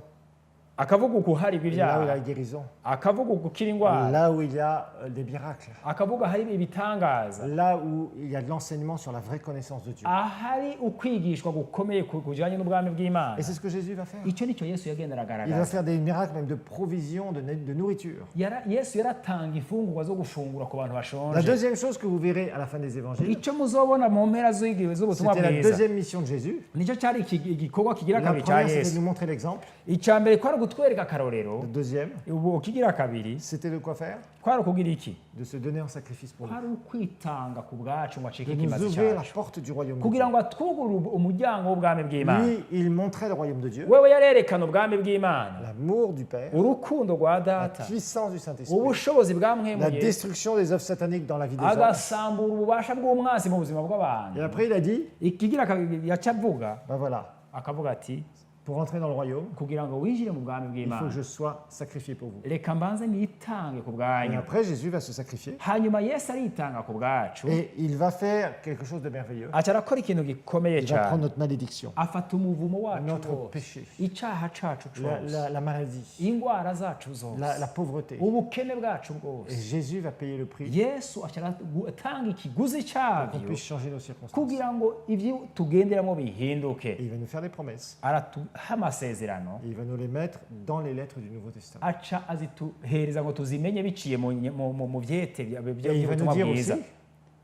akavuga ukuharigwa
là où il y a la
ibyaha
guérison,
akavuga gukira indwara
là où il y a des miracles,
akavuga hari ibitangaza
là où il y a de l'enseignement sur la vraie connaissance de Dieu.
ahari ukwigishwa gukomeye kujyanye n'ubwami bw'imana
Et c'est ce que Jésus va faire.
icyo nicyo yesu yagenda
Il va
aragaragaza
faire des miracles même de provision, de nourriture.
yesu yaratanga imfungurwa zo gufungura ku bantu
La
bashonje
deuxième chose que vous verrez à la fin des évangiles,
icyo muzobona mu mpera z'ubutumwa
c'était la
bwiza
deuxième mission de Jésus.
nicyo cyari igikorwa kigira
La
kabiri cya
première, c'était de
yesu
nous montrer l'exemple.
icya mbere kwari ugutwereka akarorero
Le deuxième,
ubu kigira kabiri
c'était de quoi faire?
kwari ukugira iki
De se donner en sacrifice pour nous.
kwari ukwitanga ku bwacu ngo acike
De nous
ikimazi
ouvrir la
cyacu
porte du royaume de
kugira
Dieu.
ngo atwugurure umuryango w'ubwami bw'imana
Lui, il montrait le royaume de Dieu,
wewe yarerekana ubwami bw'imana
l'amour du Père,
urukundo rwa
la
data
puissance du Saint-Esprit,
ubushobozi
la
bwamwemuye
destruction des œuvres sataniques dans la vie des hommes.
agasambura ububasha bw'umwansi mu buzima
Et
bw'abantu
après, il a dit,
ikigira kabiri yaca avuga
ben voilà,
akavuga ati
pour entrer dans le royaume,
kugira ngo winjire mu bwami
il faut
bw'imana
que je sois sacrifié pour vous.
reka mbanze nitange ku
Et
bwanyu
après, Jésus va se sacrifier
hanyuma yesu aritanga ku bwacu
et il va faire quelque chose de merveilleux.
aca arakora ikintu gikomeye
Il va prendre
cyane
notre malédiction,
afata umuvumo wacu
notre
wose
péché,
icyaha cacu cyose
la maladie,
indwara zacu zose
la pauvreté.
ubukene bwacu
Et
bwose
Jésus va payer le prix
yesu aca aratanga ikiguzi
pour qu'on
cyabyo
puisse changer nos circonstances.
kugira ngo ibyo tugenderamo
Et
bihinduke
il va nous faire des promesses.
aratuha amasezerano
Et il va nous les mettre dans les lettres du Nouveau Testament.
aca azituhereza ngo tuzimenye biciye mu byete
Et il va nous
by'ubutumwa
dire aussi,
bwiza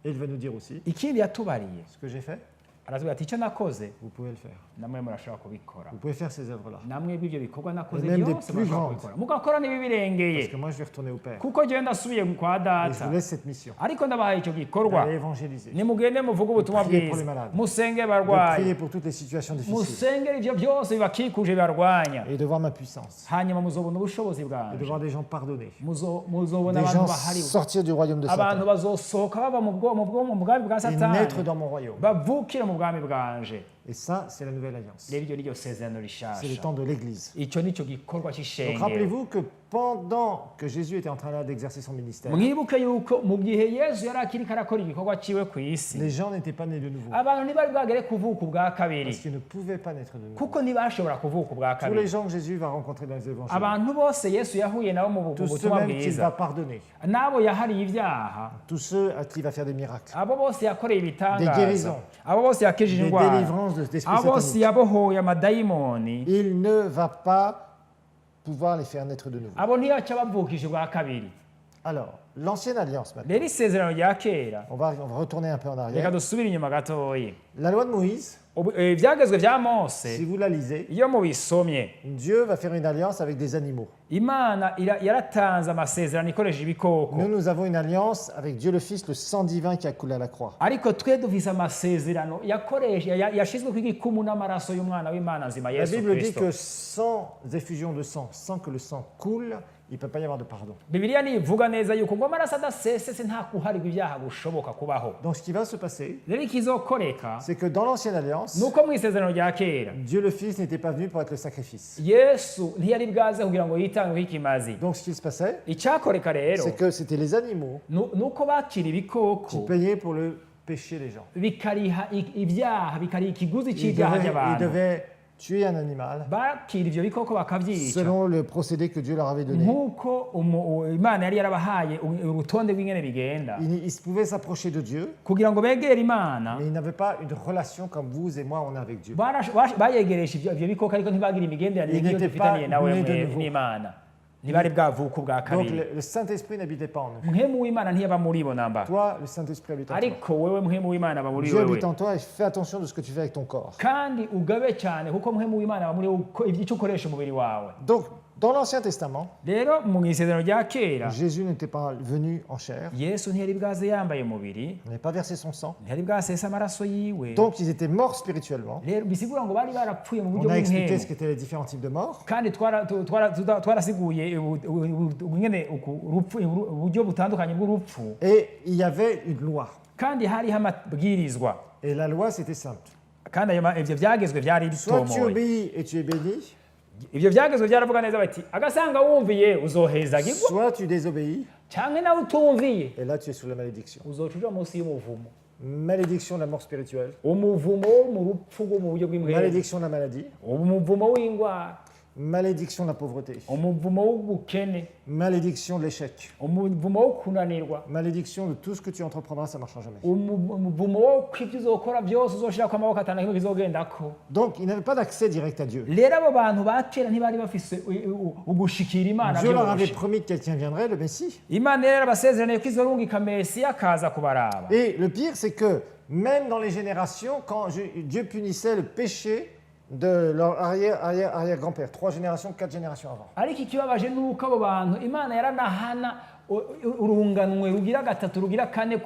et il va nous dire aussi,
ikindi yatubariye
ce que j'ai fait,
aratubwira ati icyo nakoze
vous pouvez le faire.
namwe murashobora kubikora
Vous pouvez faire ces œuvres-là.
namwe b'ibyo bikorwa nakoze
Et même des
byose
plus
murashobora
grandes.
kubikora mugakora n'ibibirengeye
Parce que moi, je vais retourner au Père.
kuko njyewe ndasubiye kwa
Et je
data
vous laisse cette mission
ariko ndabahaye icyo gikorwa
d'aller évangéliser,
nimugende muvuge ubutumwa
prier pour
bwiza
les malades,
musenge
de
barwayi
prier pour toutes les situations difficiles
musengere ibyo byose bibakikuje bibarwanya
et de voir ma puissance
hanyuma muzobona ubushobozi
et de
bwanjye
voir des gens pardonnés,
muzobona
des
abantu
gens
bahariwe
sortir du royaume de
abantu
Satan
bazosohoka bava mu bwami bwa
et
satani
naître dans mon royaume.
bavukire mu bwami bwanje
Et ça, c'est la nouvelle alliance.
rero iryo ni ryo sezerano
C'est le
rishasha
temps de l'Église.
icyo ni cyo gikorwa
Donc
cy'ishengero
rappelez-vous que pendant que Jésus était en train là d'exercer son ministère,
mwibuke yuko mu gihe yesu yari akiri karakora igikorwa cyiwe ku isi
les gens n'étaient pas nés de nouveau
abantu ntibari bwagere kuvuka ubwa kabiri
parce qu'ils ne pouvaient pas naître de nouveau.
kuko ntibashobora kuvuka ubwa
Tous les
kabiri
gens que Jésus va rencontrer dans les évangiles,
abantu bose yesu yahuye nabo mu
tous
butumwa
ceux-mêmes qu'il
bwiza
va pardonner,
n'abo yahariye ibyaha
tous ceux à qui il va faire des miracles,
abo bose yakoreye
Des
ibitangaza
guérisons.
abo bose yakijije
des
indwara
délivrances d'esprits
abo bose
sataniques,
yabohoye amadayimoni
il ne va pas pouvoir les faire naître de nouveau.
abo ntiyaca bavukije ubwa kabiri
Alors, l'ancienne alliance maintenant.
rero isezerano rya kera
On va retourner un peu en
reka
arrière.
dusubire inyuma gatoyi.
La loi de Moïse,
Ibyagezwe bya
si
mose
vous la lisez,
iyo mubisomye
Dieu va faire une alliance avec des animaux.
imana yaratanze amasezerano ikoresheje ibikoko,
Nous avons une alliance avec Dieu le Fils, le sang divin qui a coulé à la croix.
ariko twe dufise amasezerano yashizweho igikumu n'amaraso y'umwana w'imana nzima
La
yesu
Bible dit
kristo.
que sans effusion de sang, sans que le sang coule, il ne peut pas y avoir de pardon.
Bibiliya nivuga neza yuko ngo amaraso adasesetse nta kuharigwa ibyaha gushoboka kubaho.
Donc ce qui va se passer,
Rero ikizokoreka
c'est que dans l'ancienne alliance,
nuko mu isezerano rya kera
Dieu le Fils n'était pas venu pour être le sacrifice.
yesu ntiyari bwaze kugira ngo yitangeho ikimazi.
Donc ce qui se passait,
Icyakoreka rero
c'est que c'était les animaux
nuko bakira
qui
ibikoko
payaient pour le péché des gens.
bikariha ibyaha, bikariha ikiguzi
Ils
cy'ibyaha
devaient, ils
by'abantu.
devaient tuer un animal
Bakira ivyo bikoko bakavyica
selon le procédé que Dieu leur avait donné.
nk'uko imana yari yarabahaye urutonde rw'ingene bigenda
Ils pouvaient s'approcher de Dieu,
kugira ngo begere imana.
mais ils n'avaient pas une relation comme vous et moi on a avec Dieu.
Bayegeresha ivyo bikoko ariko ntibagira imigenderanire nk'iyo
N'était
dufitaniye
pas
nawe
né de nouveau.
n'imana. Ntibari bwavuka ubwa
Donc
kabiri.
le Saint-Esprit n'habitait pas en eux.
Muhemu w'imana ntiyaba muri bo namba,
Toi, le Saint-Esprit habite en toi.
ariko wewe muhemu w'imana aba muri
Dieu
wewe,
habite en toi et fais attention de ce que tu fais avec ton corps.
kandi ugabe cyane kuko muhemu w'imana aba muri wowe, icyo ukoresha umubiri wawe.
Donc, dans l'Ancien Testament,
Rero mu isezerano rya kera
Jésus n'était pas venu en chair,
yesu ntiyari bwaze yambaye umubiri,
il n'avait pas versé son sang.
ntiyari bwasesa amaraso yiwe.
Donc, ils étaient morts spirituellement.
Rero bisigura ngo bari barapfuye mu buryo
On a expliqué
bw'inhemu,
ce qu'étaient les différents types de morts.
kandi twarasiguye nyine uburyo butandukanye bw'urupfu,
Et il y avait une loi.
kandi hariho amabwirizwa,
Et la loi, c'était simple.
kandi ivyo byagezwe byari
Soit tu
bitomoye.
obéis et tu es béni,
Ivyo byagezwe byaravuga neza bati agasanga wumviye uzohezagirwa,
soit tu désobéis,
canke nawe utumviye
et là tu es sous la malédiction.
uzoca uja munsi y'umuvumo,
Malédiction de la mort spirituelle,
umuvumo wo mu rupfu rwo mu buryo bw'imwere,
malédiction de la maladie,
umuvumo w'indwara,
malédiction de la pauvreté,
umuvumo w'ubukene,
malédiction de l'échec,
umuvumo wo kunanirwa,
malédiction de tout ce que tu entreprendras, ça ne marchera jamais.
umuvumo wo kw'ivyo uzokora byose uzoshirako amaboko atanu kimwe kizogendako.
Donc, il n'avait pas d'accès direct à Dieu.
Rero abo bantu ba kera ntibari bafise ugushikira imana
Dieu leur avait
byoroshye.
promis que quelqu'un viendrait, le Messie.
Imana rero yarabasezeraniye ko izorungika Mesiya akaza kubaraba.
Et le pire, c'est que même dans les générations, quand Dieu punissait le péché de leur arrière-grand-père, 3 générations, 4 générations avant.
Ariko ikibabaje nuko abo bantu Imana yaranahana urunganwe rugira gatatu rugira kane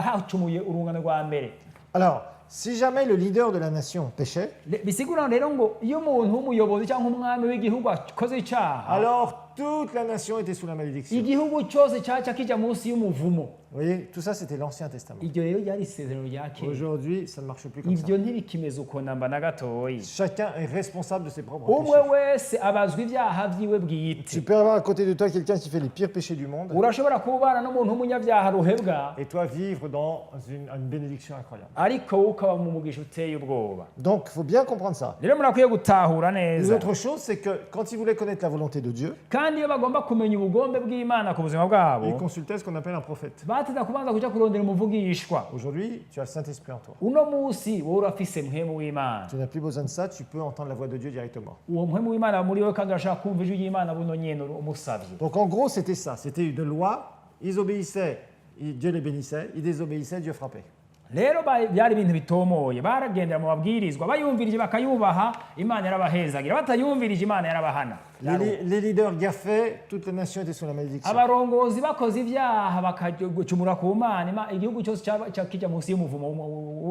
hacumuye urungano rwa mbere.
Alors, si jamais le leader de la nation péchait,
Bisigura rero ngo iyo umuntu w'umuyobozi cyangwa umwami w'igihugu akoze icyaha,
alors toute la nation était sous la malédiction.
igihugu cyose cyaca kija munsi y'umuvumo.
Vous voyez, tout ça c'était l'Ancien Testament.
Iryo rero ryari isezerano rya kera.
Aujourd'hui, ça ne marche plus comme ça.
Ivyo ntibikimeze uko namba na gatoyi.
Chacun est responsable de ses propres
Umwe
péchés.
wese abazwa ibyaha vyiwe
Tu
bwite.
peux avoir à côté de toi quelqu'un qui fait les pires péchés du monde
Urashobora kubana n'umuntu w'umunyabyaha ruhebwa,
et toi vivre dans une bénédiction incroyable.
ariko wowe ukaba mu mugisha uteye ubwoba.
Donc, il faut bien comprendre ça.
Rero murakwiye gutahura neza.
L'autre chose, c'est que quand ils voulaient connaître la volonté de Dieu,
Kandi iyo bagomba kumenya ubugombe bw'Imana ku buzima
ils
bwabo,
consultaient ce qu'on appelle un prophète.
bateza kubanza kuja kurondera umuvugishwa.
Aujourd'hui, tu as le Saint-Esprit en toi.
Uno musi wowe urafise muhemu w'Imana.
Tu n'as plus besoin de ça, tu peux entendre la voix de Dieu directement.
Uwo muhemu w'Imana muri wewe kandi urashaka kumva ijwi ry'Imana buno nyene umusavye.
Donc en gros, c'était ça. C'était une loi, ils obéissaient, Dieu les bénissait, ils désobéissaient, Dieu frappait.
Rero byari ibintu bitomoye, baragendera mu babwirizwa, bayumvirije bakayubaha, Imana yarabahezagira, batayumvirije Imana yarabahana.
Les leaders gaffaient, toute la nation était sous la malédiction.
Abarongozi bakoze ibyaha bakacumura ku Mana, igihugu cyose kija munsi y'umuvumo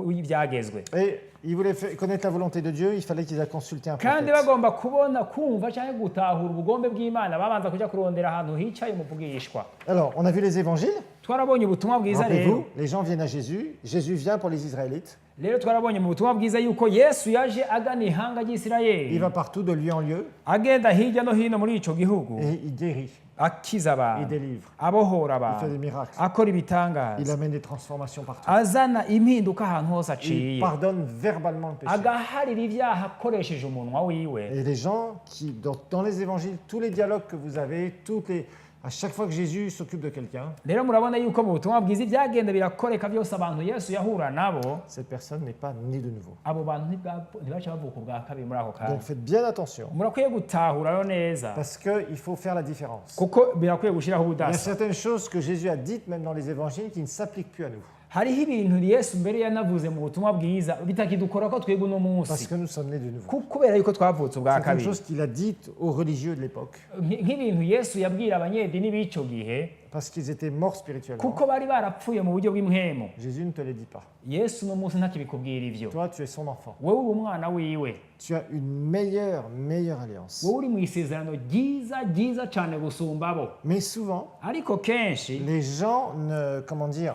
w'ibyagezwe.
Et ils voulaient connaître la volonté de Dieu, il fallait qu'ils aient consulté un
Kandi
prophète.
bagomba kubona kumva cyangwa gutahura ubugombe bw'Imana, babanza kuja kurondera ahantu hicaye umuvugishwa.
Alors, on a vu les évangiles.
Twarabonye ubutumwa bwiza rero.
Rappelez-vous, les gens viennent à Jésus. Jésus vient pour les Israélites.
Rero twarabonye mu butumwa bwiza yuko Yesu yaje agana ihanga ry'Isirayeli,
Il va partout de lieu en lieu
agenda hirya no hino muri ico gihugu,
et il guérit,
akiza
il
abantu,
délivre,
abohora
il fait
abantu,
des miracles,
akora
il
ibitangaza,
amène des transformations partout.
azana impinduka ahantu hose
Il
aciye,
pardonne verbalement le péché.
agaharira ibyaha akoresheje umunwa wiwe.
Et les gens qui, dans les évangiles, tous les dialogues que vous avez, À chaque fois que Jésus s'occupe de quelqu'un,
rero murabona yuko mu butumwa bwiza ibyagenda birakoreka byose abantu yesu yahura nabo
cette personne n'est pas née de nouveau.
abo bantu ntibaca bavuka ubwa kabiri muri ako
Donc
kanya
faites bien attention,
murakwiye gutahura rero neza
parce qu'il faut faire la différence.
kuko birakwiye gushyiraho
Il y a
ubudasa
certaines choses que Jésus a dites, même dans les évangiles, qui ne s'appliquent plus à nous.
hariho ibintu yesu mbere yanavuze mu butumwa bwiza bitakidukora ko twebwe uno
Parce
munsi
que nous sommes nés de nouveau.
kubera yuko twavutse ubwa
Certaines
kabiri
choses qu'il a dites aux religieux de l'époque,
nk'ibintu yesu yabwira abanyedini b'icyo gihe
parce qu'ils étaient morts spirituellement.
kuko bari barapfuye mu buryo bw'imhemu
Jésus ne te les dit pas.
yesu uno munsi ntakibikubwira ivyo
Toi, tu es son enfant.
wowe uri umwana wiwe
Tu as une meilleure alliance.
wowe uri mu isezerano ryiza cyane gusumba abo
Mais souvent,
ariko kenshi
les gens comment dire,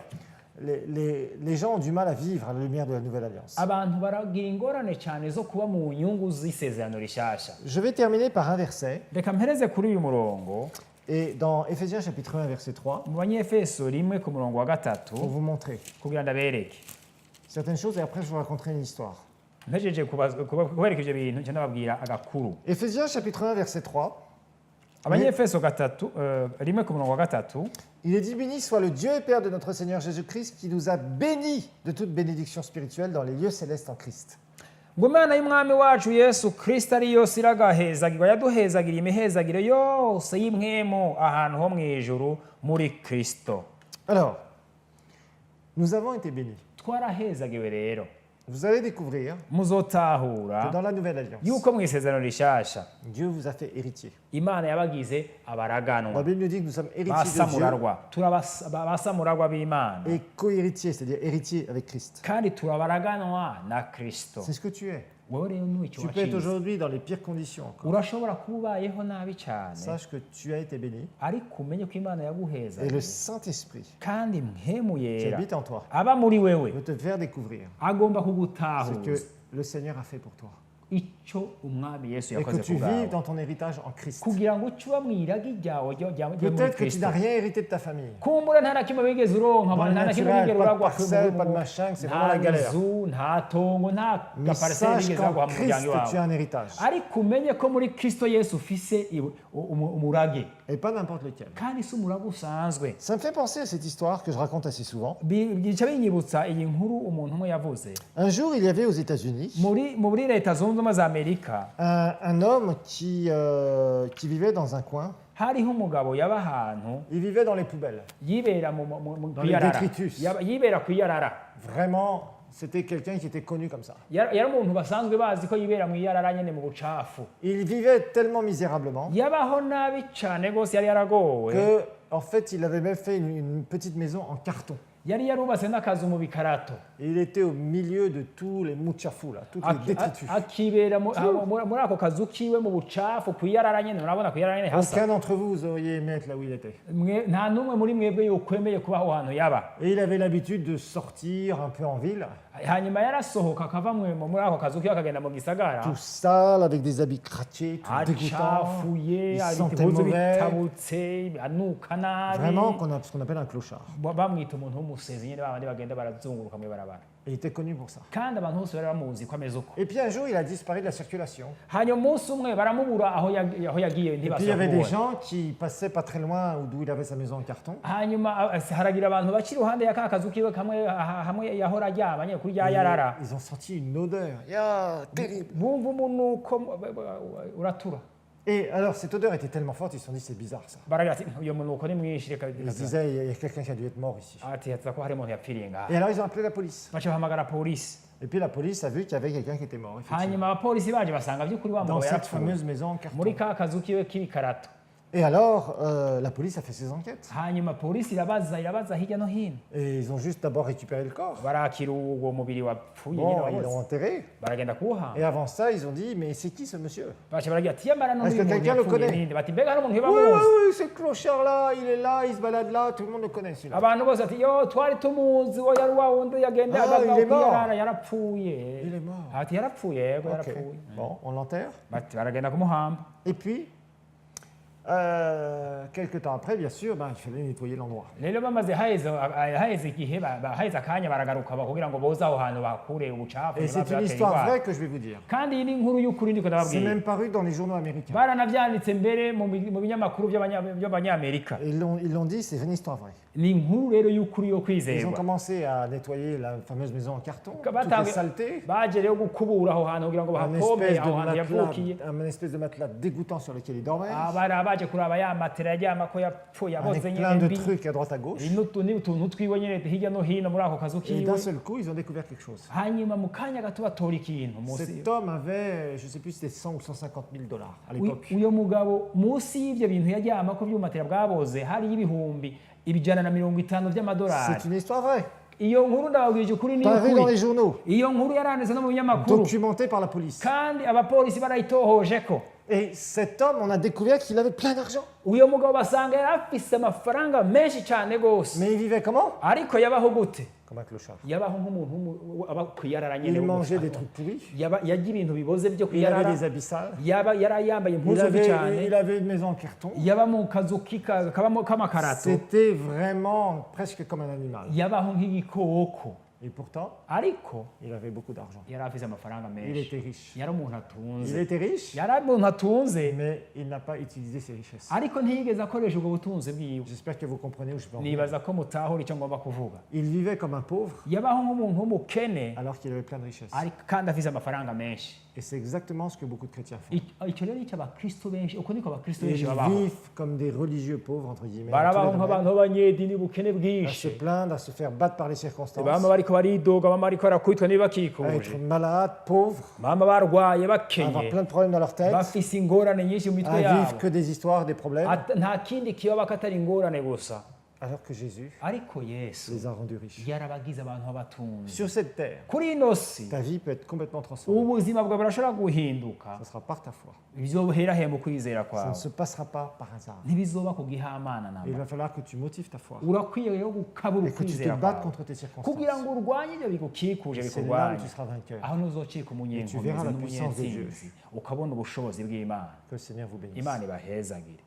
les gens ont du mal à vivre à la lumière de la nouvelle alliance.
abantu baragira ingorane cyane zo kuba mu nyungu z'isezerano rishasha
Je vais terminer par un verset.
reka mpereze kuri uyu murongo
Et dans Éphésiens chapitre 1, verset 3,
mu banyefeso 1 ku murongo wa gatatu
pour vous montrer
kugira ndabereke
certaines choses et après je vous raconterai une histoire.
mpejeje kubereka ivyo bintu nca ndababwira agakuru
Éphésiens chapitre 1, verset 3,
abanyefeso 1 ku murongo wa gatatu
il est dit béni soit le Dieu et Père de notre Seigneur Jésus-Christ qui nous a bénis de toute bénédiction spirituelle dans les lieux célestes en Christ.
ngo imana y'umwami wacu yesu kirisito ari yose iragahezagirwa yaduhezagiriye imihezagiro yose y'imwemo ahantu ho mu ijuru muri kirisito
Alors, nous avons été bénis.
twarahezagiwe rero
Vous allez découvrir que
muzotahura
dans la nouvelle alliance,
yuko mu isezerano rishasha
Dieu vous a fait héritier.
imana yabagize abaraganwa
La Bible nous dit que nous sommes héritiers de Dieu
basamurarwa basamurarwa b'imana
et co-héritiers, c'est-à-dire héritiers avec Christ.
kandi turabaraganwa na kirisito
C'est ce que tu es.
wowe rero n'icyo
Tu peux être
wacize
aujourd'hui dans les pires conditions encore.
urashobora kuba ubayeho nabi cyane
Sache que tu as été béni
ariko umenye ko imana
et
yaguhezagiye
le Saint-Esprit
kandi mpemu
qui
yera
habite en toi
aba muri wewe
veut te faire découvrir
agomba
ce
kugutahuza
que le Seigneur a fait pour toi.
icyo umwami yesu
Et que
yakoze
tu
ku bwawe
vives dans ton héritage en Christ.
kugira ngo uce uba mu iragi ryawe ryo muri
Peut-être que tu
kirisito
n'as rien hérité de ta famille.
kumbura nta na kimwe wigeze uronka
Dans le
nta na kimwe
naturel,
wigeze
pas de
uragwa
parcelle, pas de machin, c'est vraiment la
nta
galère.
nzu nta tongo nta
Mais
gapariseri
sache
wigeze
qu'en
uragwa mu
Christ,
muryango
tu as
wawe
un héritage.
ariko umenye ko muri kirisito yesu ufise umurage
Et pas n'importe lequel.
kandi si umurage usanzwe
Ça me fait penser à cette histoire que je raconte assez souvent.
bica binyibutsa iyi nkuru umuntu umwe yavuze
Un jour, il y avait aux États-Unis
muri leta zunze ubumwe za amerika
un homme qui vivait dans un coin.
hariho umugabo yaba ahantu
Il vivait dans les poubelles.
yibera
Dans les détritus.
yibera ku iyarara
Vraiment, c'était quelqu'un qui était connu comme ça.
yari umuntu basanzwe bazi ko yibera mu iyarara nyene mu bucafu
Il vivait tellement misérablement
yabaho nabi cyane rwose yari yaragowe
que, en fait, il avait même fait une petite maison en carton.
yari yarubatse n'akazu mu bikarato
Et il était au milieu de tous les mouchafous, là, tous les détritus.
akibera muri ako kazu kiwe mu bucafu ku iyarara nyene murabona ku iyarara nyene hasa
Aucun d'entre vous, vous auriez aimé être là où il était.
nta n'umwe muri mwebwe yokwemeye kuba aho hantu yaba
Et il avait l'habitude de sortir un peu en ville,
hanyuma yarasohoka akava muri ako kazu kiwe akagenda mu gisagara
tout sale, avec des habits craqués, tout dégoûtants.
acafuye
Il
ari
sentait
ibihuzu
mauvais.
bitabutse anuka nabi
Vraiment, ce qu'on appelle un clochard.
bamwita umuntu w'umusezi nyine babandi bagenda barazunguruka mw'ibarabara
Et il était connu pour ça.
kandi abantu bose bari bamuzi ko ameze uko
Et puis un jour, il a disparu de la circulation.
hanyuma umunsi umwe baramubura aho yagiye
Et puis il y avait des
ntibasabura
gens qui passaient pas très loin d'où il avait sa maison en carton.
hanyuma haragira abantu baca iruhande ya ka kazu kiwe hamwe yahora aryama nyine kuri rya yarara
Ils ont senti une odeur terrible.
bumva umunuko uratura
Et alors, cette odeur était tellement forte, ils se sont dit, c'est bizarre ça.
baragira ati uyu munuko ni mwinshi reka
Ils se disaient, il y a quelqu'un qui a dû être mort ici.
ati hatsa ko hari umuntu yapfiriye ngaha
Et alors, ils ont appelé la police.
baca bahamagara polisi
Et puis la police a vu qu'il y avait quelqu'un qui était mort, effectivement.
hanyuma abapolisi baje basanga by'ukuri wa
Dans
mugabo
cette
yarapfuye
fameuse maison en carton.
muri ka kazu kiwe k'ibikarato
Et alors, la police a fait ses enquêtes.
hanyuma polisi irabaza hirya no hino
Et ils ont juste d'abord récupéré le corps.
barakira uwo mubiri wapfuye nyine
Bon, ils
waboze
l'ont enterré.
baragenda kuwuhamba
Et avant ça, ils ont dit, mais c'est qui ce monsieur?
baca baragira ati yamara
Est-ce
n'uyu
que
muntu
quelqu'un le
yapfuye
connaît?
ninde bati mbega hari umuntu
Oui,
bamuzi
oui, oui, ce clochard-là, il est là, il se balade là, tout le monde le connaît celui-là.
abantu bose ati yo twari tumuzi wo yari wa wundi yagendaga
il est mort.
kuyarara yarapfuye
Il est mort.
ati yarapfuye yego
Ok.
yarapfuye
Bon, on l'enterre.
bati baragenda kumuhamba
Et puis, Quelques temps après, bien sûr, il fallait nettoyer l'endroit.
rero bamaze haheze igihe haheze akanya baragaruka kugira ngo boze aho hantu bakure ubucafu
Et c'est une histoire vraie que je vais vous dire.
kandi iyi ni inkuru y'ukuri ndiko
C'est
ndababwira
même paru dans les journaux américains.
baranavyanditse mbere mu binyamakuru by'abanyamerika
Ils l'ont dit, c'est une histoire vraie.
ni inkuru rero y'ukuri yo
Ils ont
kwizerwa
commencé à nettoyer la fameuse maison en carton, toutes les
Batanguye-
saletés.
baje rero gukubura aho hantu kugira ngo
Un
bahapome
espèce,
aho hantu yavukiye
un espèce de matelas dégoûtant sur lequel il dormait.
bari baje kuraba ya matera yaryamako yapfuye
Avec
aboze
plein
nyene
de
mbi
trucs à droite à gauche.
n'utuntu twiwe nyene hirya no hino muri ako kazu
Et
kiwe
d'un seul coup, ils ont découvert quelque chose.
hanyuma mu kanya gato batora ikintu munsi
Cet homme avait, je ne sais plus si c'était 100 ou 150 000 dollars à l'époque.
uyo mugabo munsi y'ivyo bintu yaryamako vy'umatera bwaboze hariyo ibihumbi 150 vy'amadolari
C'est une histoire vraie.
iyo nkuru ndababwije ukuri ni
T'as vu dans
ukuri
les journaux,
iyo nkuru yaranditse no mu binyamakuru
documentée par la police.
kandi abapolisi barayitohojeko
Et cet homme, on a découvert qu'il avait plein d'argent.
uyo mugabo basanga yari afise amafaranga menshi cane gose
Mais il vivait comment?
ariko yabaho gute
Comme un clochard.
yabaho nk'umuntu aba kwiyarara nyene
Il
wo
mangeait
gusa.
des trucs pourris.
yarya ibintu biboze byo
Il avait
kwiyarara
des habits sales.
yari yambaye
Il
impuzu mbi
avait,
cyane
il avait une maison en carton.
yaba mu kazu kabamo k'amakarato
C'était vraiment presque comme un animal.
yabaho nk'igikoko
Et pourtant,
ariko
il avait beaucoup d'argent.
yari afise amafaranga
Il
menshi
était riche.
yari umuntu
Il
atunze
était riche,
yari umuntu atunze
mais il n'a pas utilisé ses richesses.
ariko ntiyigeze akoresha ubwo butunzi bwiwe
J'espère que vous comprenez où je veux en venir.
nibaza ko mutahura icyo ngomba kuvuga
Il vivait comme un pauvre
yabaho nk'umuntu w'umukene
alors qu'il avait plein de richesses.
ariko kandi afise amafaranga menshi
Et c'est exactement ce que beaucoup de chrétiens font.
icyo rero icyo abakristo benshi uko niko abakristo
Ils
benshi babaho
vivent comme des religieux pauvres, entre guillemets, dans tous
barabaho
les
nk'abantu
domaines,
b'abanyedini bukene
à se
bwinshi
plaindre, à se faire battre par les circonstances,
bama bariko baridoga bama bariko barakubitwa
à
n'ibakikuje
être malades, pauvres,
bama barwaye
à avoir
bakenye
plein de problèmes dans leur tête,
bafise ingorane nyinshi mu mitwe
à
yabo
vivre que des histoires, des problèmes,
nta kindi kibaba katari ingorane gusa
alors que Jésus
ariko yesu
les a rendus riches.
yarabagize abantu b'abatunzi
Sur cette terre,
kuri ino si
ta vie peut être complètement transformée.
ubuzima bwawe burashobora guhinduka
Ce sera par ta foi.
bizohera he mu kwizera
Ça ne
kwawe
se passera pas par hasard.
ntibizoba ku gihamana
Et il
namba
va falloir que tu motives ta foi
urakwiye rero gukabura
et que tu te
ukwizera
battes
kwawe
contre tes
kugira
circonstances.
ngo urwanye ibyo bigukikuje
C'est là où
bikurwanya
tu seras vainqueur.
aho ntuzocika
tu
umunyenkomezi
verras la puissance de Dieu.
n'umunyentsinzi ukabona ubushobozi bw'imana
Que le Seigneur vous bénisse.
imana ibahezagire